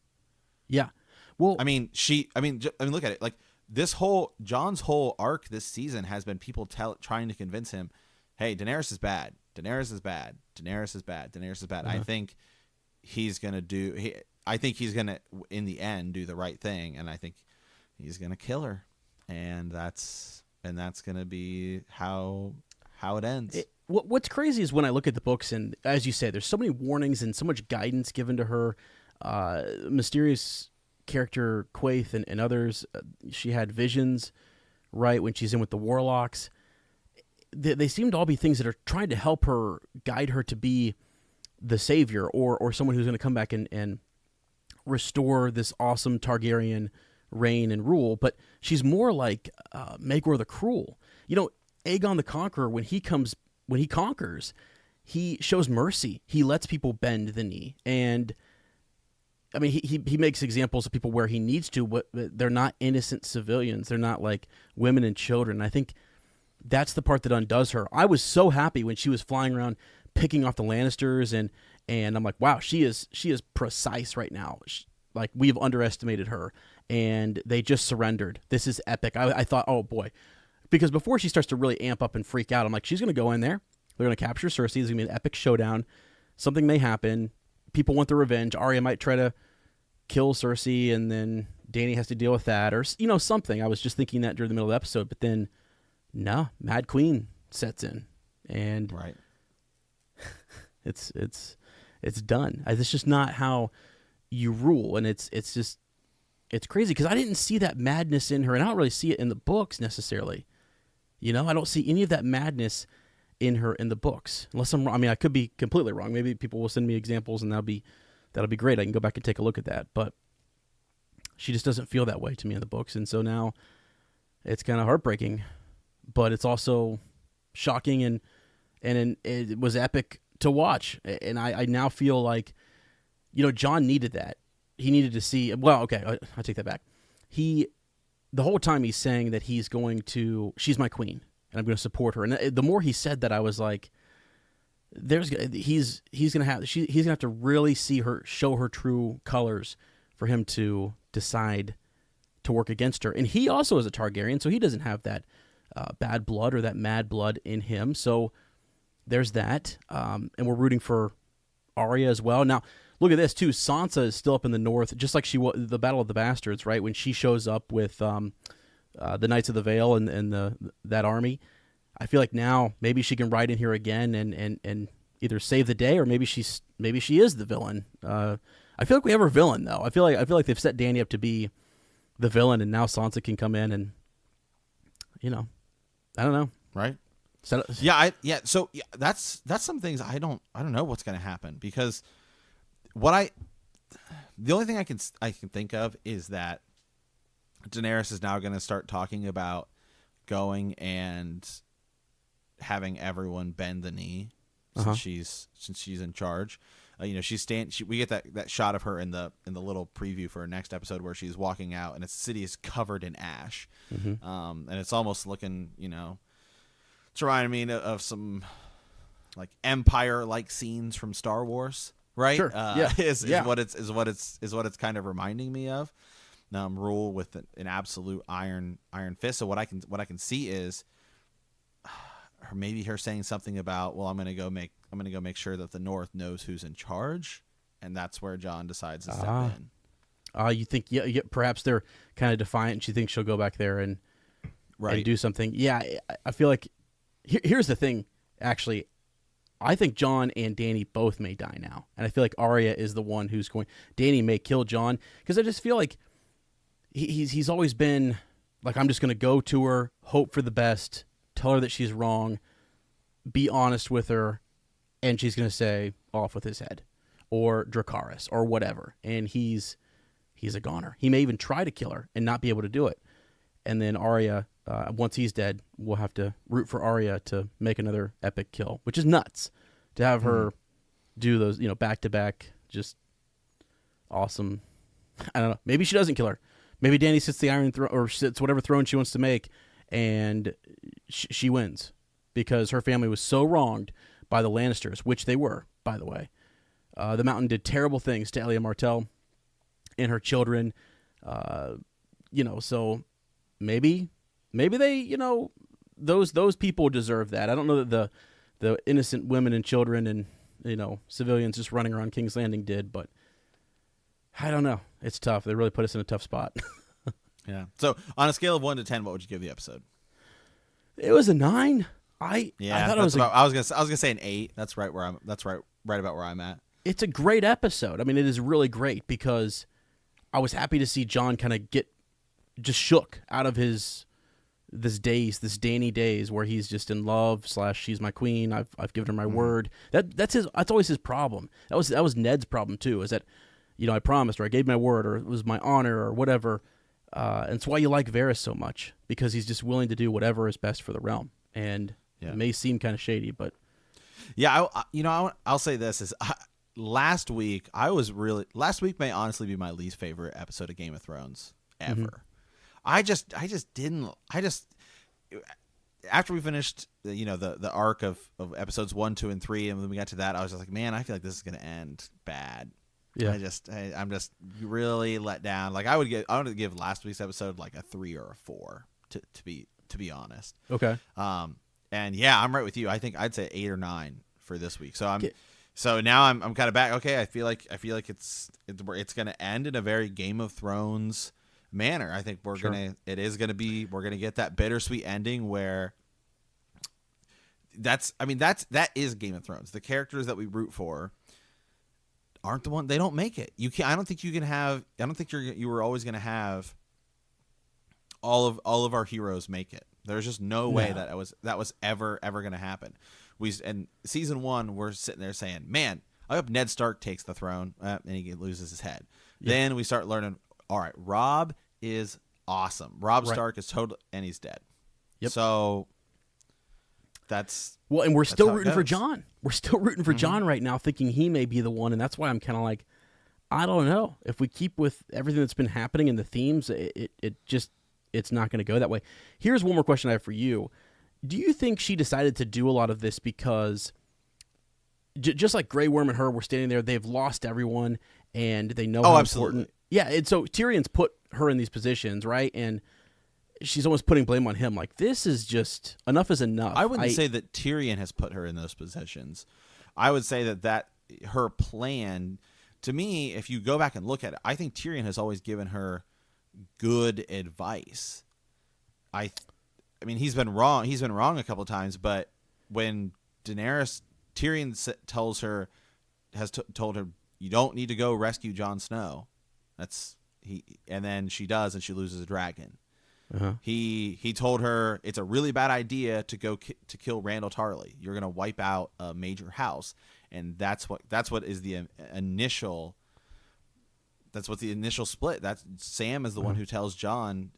Yeah. Well, I mean, look at it. Like, Jon's whole arc this season has been people trying to convince him, hey, Daenerys is bad. Daenerys is bad. Daenerys is bad. Daenerys is bad. Uh-huh. I think he's gonna in the end do the right thing, and I think he's gonna kill her, and that's gonna be how it ends. What's crazy is when I look at the books, and as you say, there's so many warnings and so much guidance given to her. Mysterious character Quaithe and others, she had visions, right, when she's in with the warlocks. They seem to all be things that are trying to help her, guide her to be the savior, or someone who's going to come back and restore this awesome Targaryen reign and rule. But she's more like Maegor the Cruel. Aegon the Conqueror, when he conquers, he shows mercy. He lets people bend the knee, and I mean, he makes examples of people where he needs to, but they're not innocent civilians. They're not like women and children. I think that's the part that undoes her. I was so happy when she was flying around picking off the Lannisters, and I'm like, wow, she is precise right now. Like, we've underestimated her, and they just surrendered. This is epic. I thought, oh boy, because before she starts to really amp up and freak out, I'm like, she's going to go in there. They're going to capture Cersei. There's going to be an epic showdown. Something may happen. People want their revenge. Arya might try to kill Cersei, and then Dany has to deal with that, or something. I was just thinking that during the middle of the episode, but then no, Mad Queen sets in, and right. It's done. It's just not how you rule, and it's crazy because I didn't see that madness in her, and I don't really see it in the books necessarily. I don't see any of that madness in her in the books, unless I'm wrong. I mean, I could be completely wrong. Maybe people will send me examples, and that'll be great. I can go back and take a look at that, but she just doesn't feel that way to me in the books, and so now it's kind of heartbreaking, but it's also shocking, and it was epic to watch. And I now feel like, Jon needed that. He needed to see, well, okay, I take that back. The whole time he's saying that she's my queen, and I'm going to support her. And the more he said that, I was like, he's going to have to really see her, show her true colors for him to decide to to work against her. And he also is a Targaryen, so he doesn't have that bad blood or that mad blood in him. So there's that. And we're rooting for Arya as well. Now, look at this, too. Sansa is still up in the north, just like she was the Battle of the Bastards, right? When she shows up with the Knights of the Vale and that army. I feel like now maybe she can ride in here again and either save the day, or maybe she is the villain. I feel like we have her villain, though. I feel like they've set Dany up to be the villain, and now Sansa can come in and, I don't know, right? So that's some things I don't know what's going to happen, because the only thing I can think of is that Daenerys is now going to start talking about going and having everyone bend the knee since she's in charge. We get that shot of her in the little preview for her next episode where she's walking out and the city is covered in ash, and it's almost looking, it's reminding me of some like Empire-like scenes from Star Wars, right? Sure. Is what it's kind of reminding me of. Rule with an absolute iron fist. So what I can see is maybe her saying something about, well, I'm gonna go make sure that the North knows who's in charge, and that's where Jon decides to step in. You think perhaps they're kind of defiant, and she thinks she'll go back there and do something. Yeah, I feel like here's the thing. Actually, I think Jon and Dany both may die now, and I feel like Arya is the one who's going. Dany may kill Jon, because I just feel like he's always been like, I'm just going to go to her, hope for the best, tell her that she's wrong, be honest with her, and she's going to say off with his head, or Dracarys, or whatever. And he's a goner. He may even try to kill her and not be able to do it. And then Arya, once he's dead, we'll have to root for Arya to make another epic kill, which is nuts to have her do those, back-to-back, just awesome. I don't know. Maybe she doesn't kill her. Maybe Dany sits the Iron Throne, or sits whatever throne she wants to make, and she wins, because her family was so wronged by the Lannisters, which they were, by the way. The Mountain did terrible things to Elia Martell and her children, so maybe they, those people deserve that. I don't know that the innocent women and children and, civilians just running around King's Landing did, but I don't know. It's tough. They really put us in a tough spot. Yeah. So on a scale of 1 to 10, what would you give the episode? It was a 9. I thought it was. I was gonna say an 8. That's right where I'm. That's right about where I'm at. It's a great episode. I mean, it is really great, because I was happy to see Jon kind of get just shook out of this Dany days where he's just in love / she's my queen. I've given her my word. That's always his problem. That was Ned's problem too. Is that, I promised, or I gave my word, or it was my honor, or whatever. And it's why you like Varys so much, because he's just willing to do whatever is best for the realm. And it may seem kind of shady, but yeah, I'll say this is last week may honestly be my least favorite episode of Game of Thrones ever. After we finished, the arc of episodes 1, 2, and 3, and when we got to that, I was just like, man, I feel like this is going to end bad. Yeah, I'm just really let down. Like I would give last week's episode like a 3 or a 4 to be honest. Okay. And yeah, I'm right with you. I think I'd say 8 or 9 for this week. So now I'm kind of back. Okay, I feel like it's going to end in a very Game of Thrones manner. I think we're going to get that bittersweet ending where that is Game of Thrones. The characters that we root for aren't the one. They don't make it. You can't. I don't think you were always going to have all of our heroes make it. There's just no way that was ever going to happen. And season 1, we're sitting there saying, man, I hope Ned Stark takes the throne, and he loses his head. Yeah. Then we start learning, all right, Robb is awesome. Robb Stark is total, and he's dead. Yep. So that's and we're still rooting for Jon. We're still rooting for Jon right now, thinking he may be the one, and that's why I'm kind of like, I don't know. If we keep with everything that's been happening in the themes, it's not going to go that way. Here's one more question I have for you. Do you think she decided to do a lot of this because just like Grey Worm and her were standing there, they've lost everyone, and they know how important Yeah, and so Tyrion's put her in these positions, right? And she's almost putting blame on him. Like, this is just, enough is enough. I wouldn't say that Tyrion has put her in those positions. I would say that her plan, to me, if you go back and look at it, I think Tyrion has always given her good advice. I mean, he's been wrong. He's been wrong a couple of times, but when Tyrion told her, you don't need to go rescue Jon Snow. And then she does, and she loses a dragon. Uh-huh. He told her it's a really bad idea to go to kill Randall Tarley. You're going to wipe out a major house, and that's what is the initial. That's what the initial split. That's Sam is the one who tells Jon.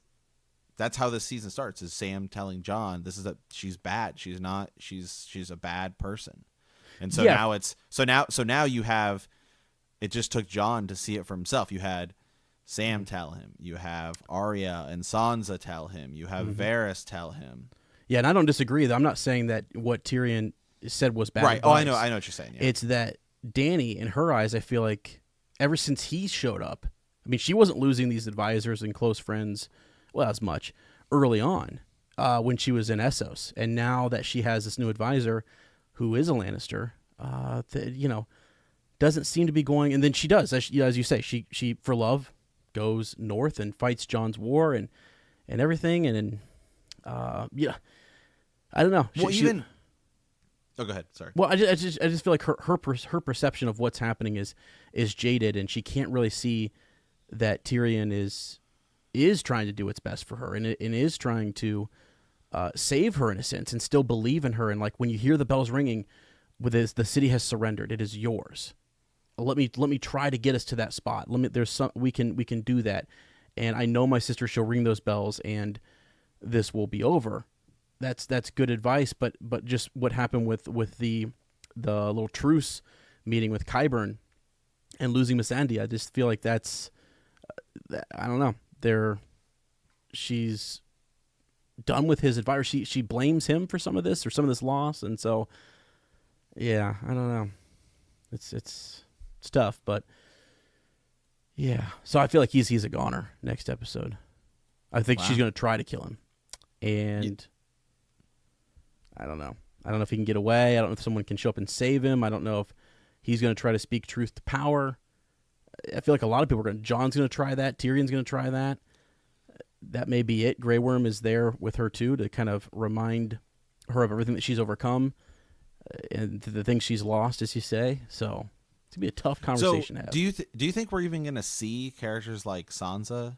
That's how this season starts. Is Sam telling Jon, she's bad. She's not. She's a bad person. And so now you have. It just took Jon to see it for himself. You had Sam tell him. You have Arya and Sansa tell him. You have Varys tell him. Yeah, and I don't disagree. I'm not saying that what Tyrion said was bad. Right. Advice. Oh, I know what you're saying. Yeah. It's that Dany, in her eyes, I feel like ever since he showed up, I mean, she wasn't losing these advisors and close friends, well, as much early on when she was in Essos, and now that she has this new advisor, who is a Lannister, doesn't seem to be going. And then she does, as you say, she for love goes north and fights Jon's war and everything, and I don't know. Oh, go ahead. Sorry. Well, I just feel like her perception of what's happening is jaded, and she can't really see that Tyrion is trying to do what's best for her, and is trying to save her in a sense, and still believe in her. And like when you hear the bells ringing, with this, the city has surrendered. It is yours. Let me try to get us to that spot. We can do that, and I know my sister, she'll ring those bells, and this will be over. That's good advice, but just what happened with the little truce meeting with Qyburn and losing Missandei, I just feel like that's I don't know. She's done with his advice. She blames him for some of this loss, and so yeah, I don't know. It's tough, but yeah. So I feel like he's a goner next episode. I think she's going to try to kill him, and I don't know. I don't know if he can get away. I don't know if someone can show up and save him. I don't know if he's going to try to speak truth to power. I feel like a lot of people Jon's going to try that. Tyrion's going to try that. That may be it. Grey Worm is there with her too to kind of remind her of everything that she's overcome and the things she's lost, as you say. So it's gonna be a tough conversation to have. Do you think we're even going to see characters like Sansa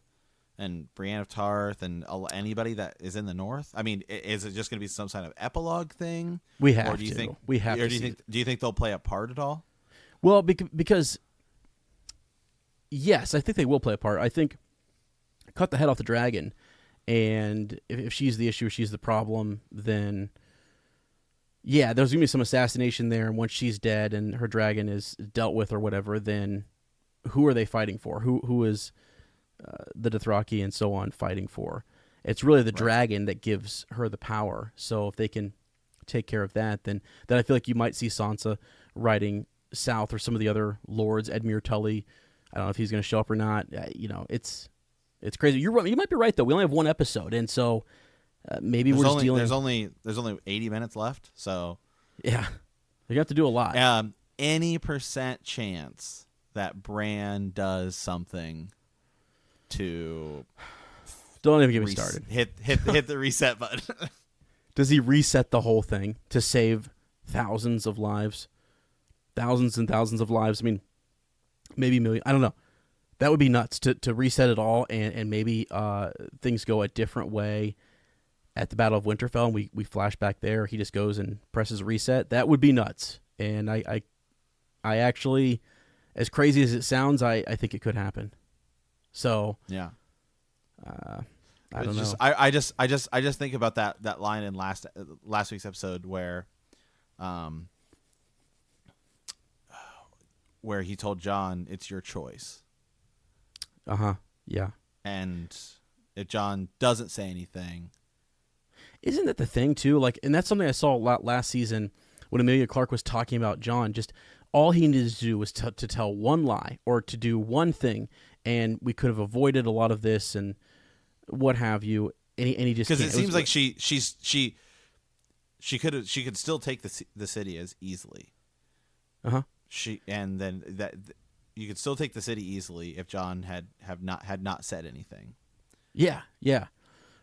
and Brienne of Tarth and anybody that is in the North? I mean, is it just going to be some kind of epilogue thing? We have to. Do you think they'll play a part at all? Well, because yes, I think they will play a part. I think cut the head off the dragon, and if she's the issue, she's the problem, then yeah, there's going to be some assassination there, and once she's dead and her dragon is dealt with or whatever, then who are they fighting for? Who is the Dothraki and so on fighting for? It's really the dragon that gives her the power. So if they can take care of that, then I feel like you might see Sansa riding south, or some of the other lords, Edmure Tully. I don't know if he's going to show up or not. It's crazy. You might be right though. We only have one episode, and so maybe we're just dealing. There's only 80 minutes left, so yeah, you have to do a lot. Any % chance that Bran does something to don't even get me started. Hit the reset button. Does he reset the whole thing to save thousands of lives? Thousands and thousands of lives. I mean, maybe a million. I don't know. That would be nuts to reset it all, and maybe things go a different way at the Battle of Winterfell, and we flash back there. He just goes and presses reset. That would be nuts. And I actually, as crazy as it sounds, I think it could happen. So yeah, I don't know. I just think about that line in last week's episode where he told Jon, "It's your choice." Yeah. And if Jon doesn't say anything, isn't that the thing too? Like, and that's something I saw a lot last season when Emilia Clarke was talking about Jon. Just all he needed to do was to tell one lie or to do one thing, and we could have avoided a lot of this and what have you. And he just, because it seems like she could still take the city as easily. And then that you could still take the city easily if Jon had not said anything. Yeah,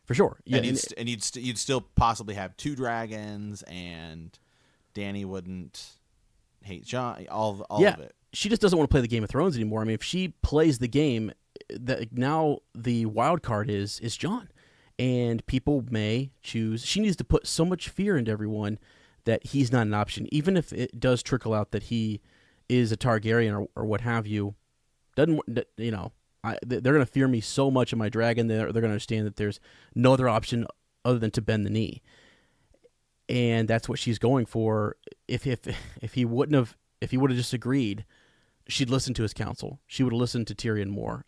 for sure. Yeah, and you'd still possibly have 2 dragons, and Dany wouldn't hate Jon. All of it. She just doesn't want to play the Game of Thrones anymore. I mean, if she plays the game, that now the wild card is Jon, and people may choose. She needs to put so much fear into everyone that he's not an option, even if it does trickle out that he is a Targaryen or what have you. They're going to fear me so much in my dragon. They're going to understand that there's no other option other than to bend the knee, and that's what she's going for. If he would have just agreed, she'd listen to his counsel. She would have listened to Tyrion more.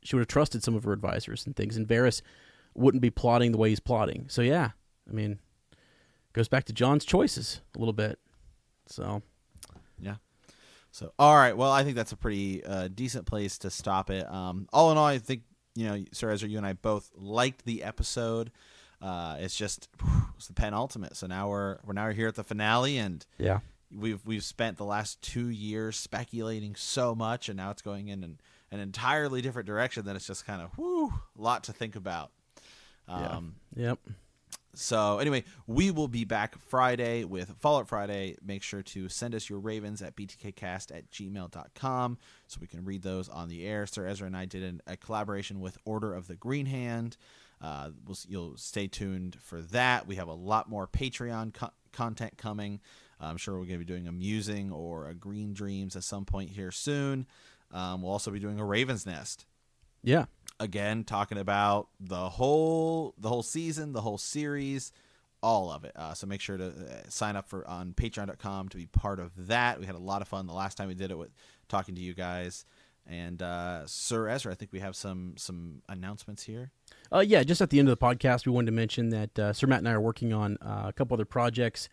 She would have trusted some of her advisors and things, and Varys wouldn't be plotting the way he's plotting. So yeah, I mean, goes back to Jon's choices a little bit. So yeah. So all right, well, I think that's a pretty decent place to stop it. All in all, I think Sir Ezra, you and I both liked the episode. It's the penultimate. So now we're here at the finale, and yeah. We've spent the last 2 years speculating so much, and now it's going in an entirely different direction that it's just kind of a lot to think about. Yep. So anyway, we will be back Friday with Fallout Friday. Make sure to send us your ravens at btkcast@gmail.com so we can read those on the air. Sir Ezra and I did a collaboration with Order of the Green Hand. You'll stay tuned for that. We have a lot more Patreon content coming. I'm sure we're going to be doing a Musing or a Green Dreams at some point here soon. We'll also be doing a Raven's Nest. Yeah. Again, talking about the whole season, the whole series, all of it. So make sure to sign up on patreon.com to be part of that. We had a lot of fun the last time we did it with talking to you guys. And Sir Ezra, I think we have some announcements here. Yeah, just at the end of the podcast, we wanted to mention that Sir Matt and I are working on a couple other projects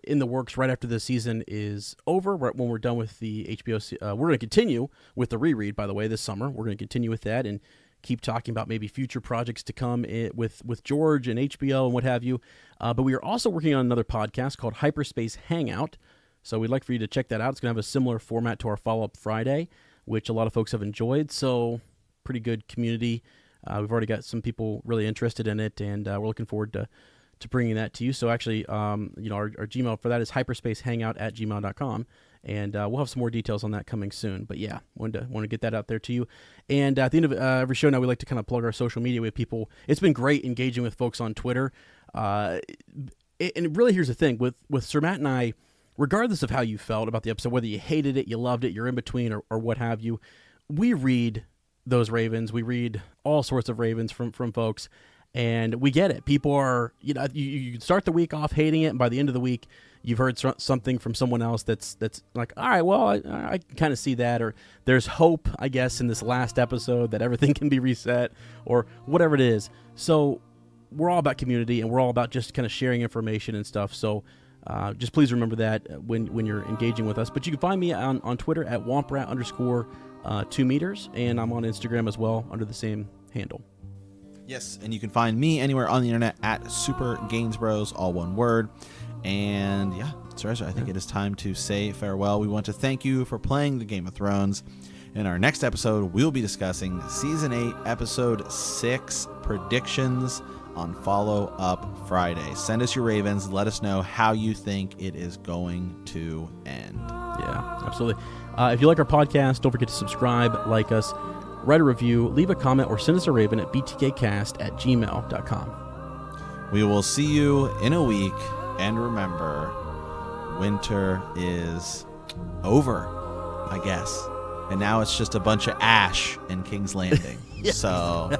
in the works right after the season is over. Right when we're done with the HBO, we're going to continue with the reread, by the way, this summer. We're going to continue with that and keep talking about maybe future projects to come with George and HBO and what have you. But we are also working on another podcast called Hyperspace Hangout. So we'd like for you to check that out. It's going to have a similar format to our Follow-Up Friday, which a lot of folks have enjoyed. So pretty good community. We've already got some people really interested in it, and we're looking forward to bringing that to you. So actually, our Gmail for that is hyperspacehangout@gmail.com, and we'll have some more details on that coming soon. But yeah, want to get that out there to you. And at the end of every show now, we like to kind of plug our social media with people. It's been great engaging with folks on Twitter. And really, here's the thing with Sir Matt and I, regardless of how you felt about the episode, whether you hated it, you loved it, you're in between, or what have you, we read those ravens. We read all sorts of ravens from folks. And we get it. People are, you start the week off hating it, and by the end of the week, you've heard something from someone else that's like, all right, well, I can kind of see that, or there's hope, I guess, in this last episode that everything can be reset, or whatever it is. So we're all about community, and we're all about just kind of sharing information and stuff. So just please remember that when you're engaging with us. But you can find me on Twitter at womprat_2 meters, and I'm on Instagram as well under the same handle. Yes, and you can find me anywhere on the internet at Super Gains Bros, all one word. And yeah, Sir Ezra, I think it is time to say farewell. We want to thank you for playing the Game of Thrones. In our next episode, we'll be discussing Season 8, Episode 6 predictions on Follow-Up Friday. Send us your ravens. Let us know how you think it is going to end. Yeah, absolutely. If you like our podcast, don't forget to subscribe, like us, write a review, leave a comment, or send us a raven at btkcast@gmail.com. We will see you in a week, and remember, winter is over, I guess. And now it's just a bunch of ash in King's Landing. Yeah. So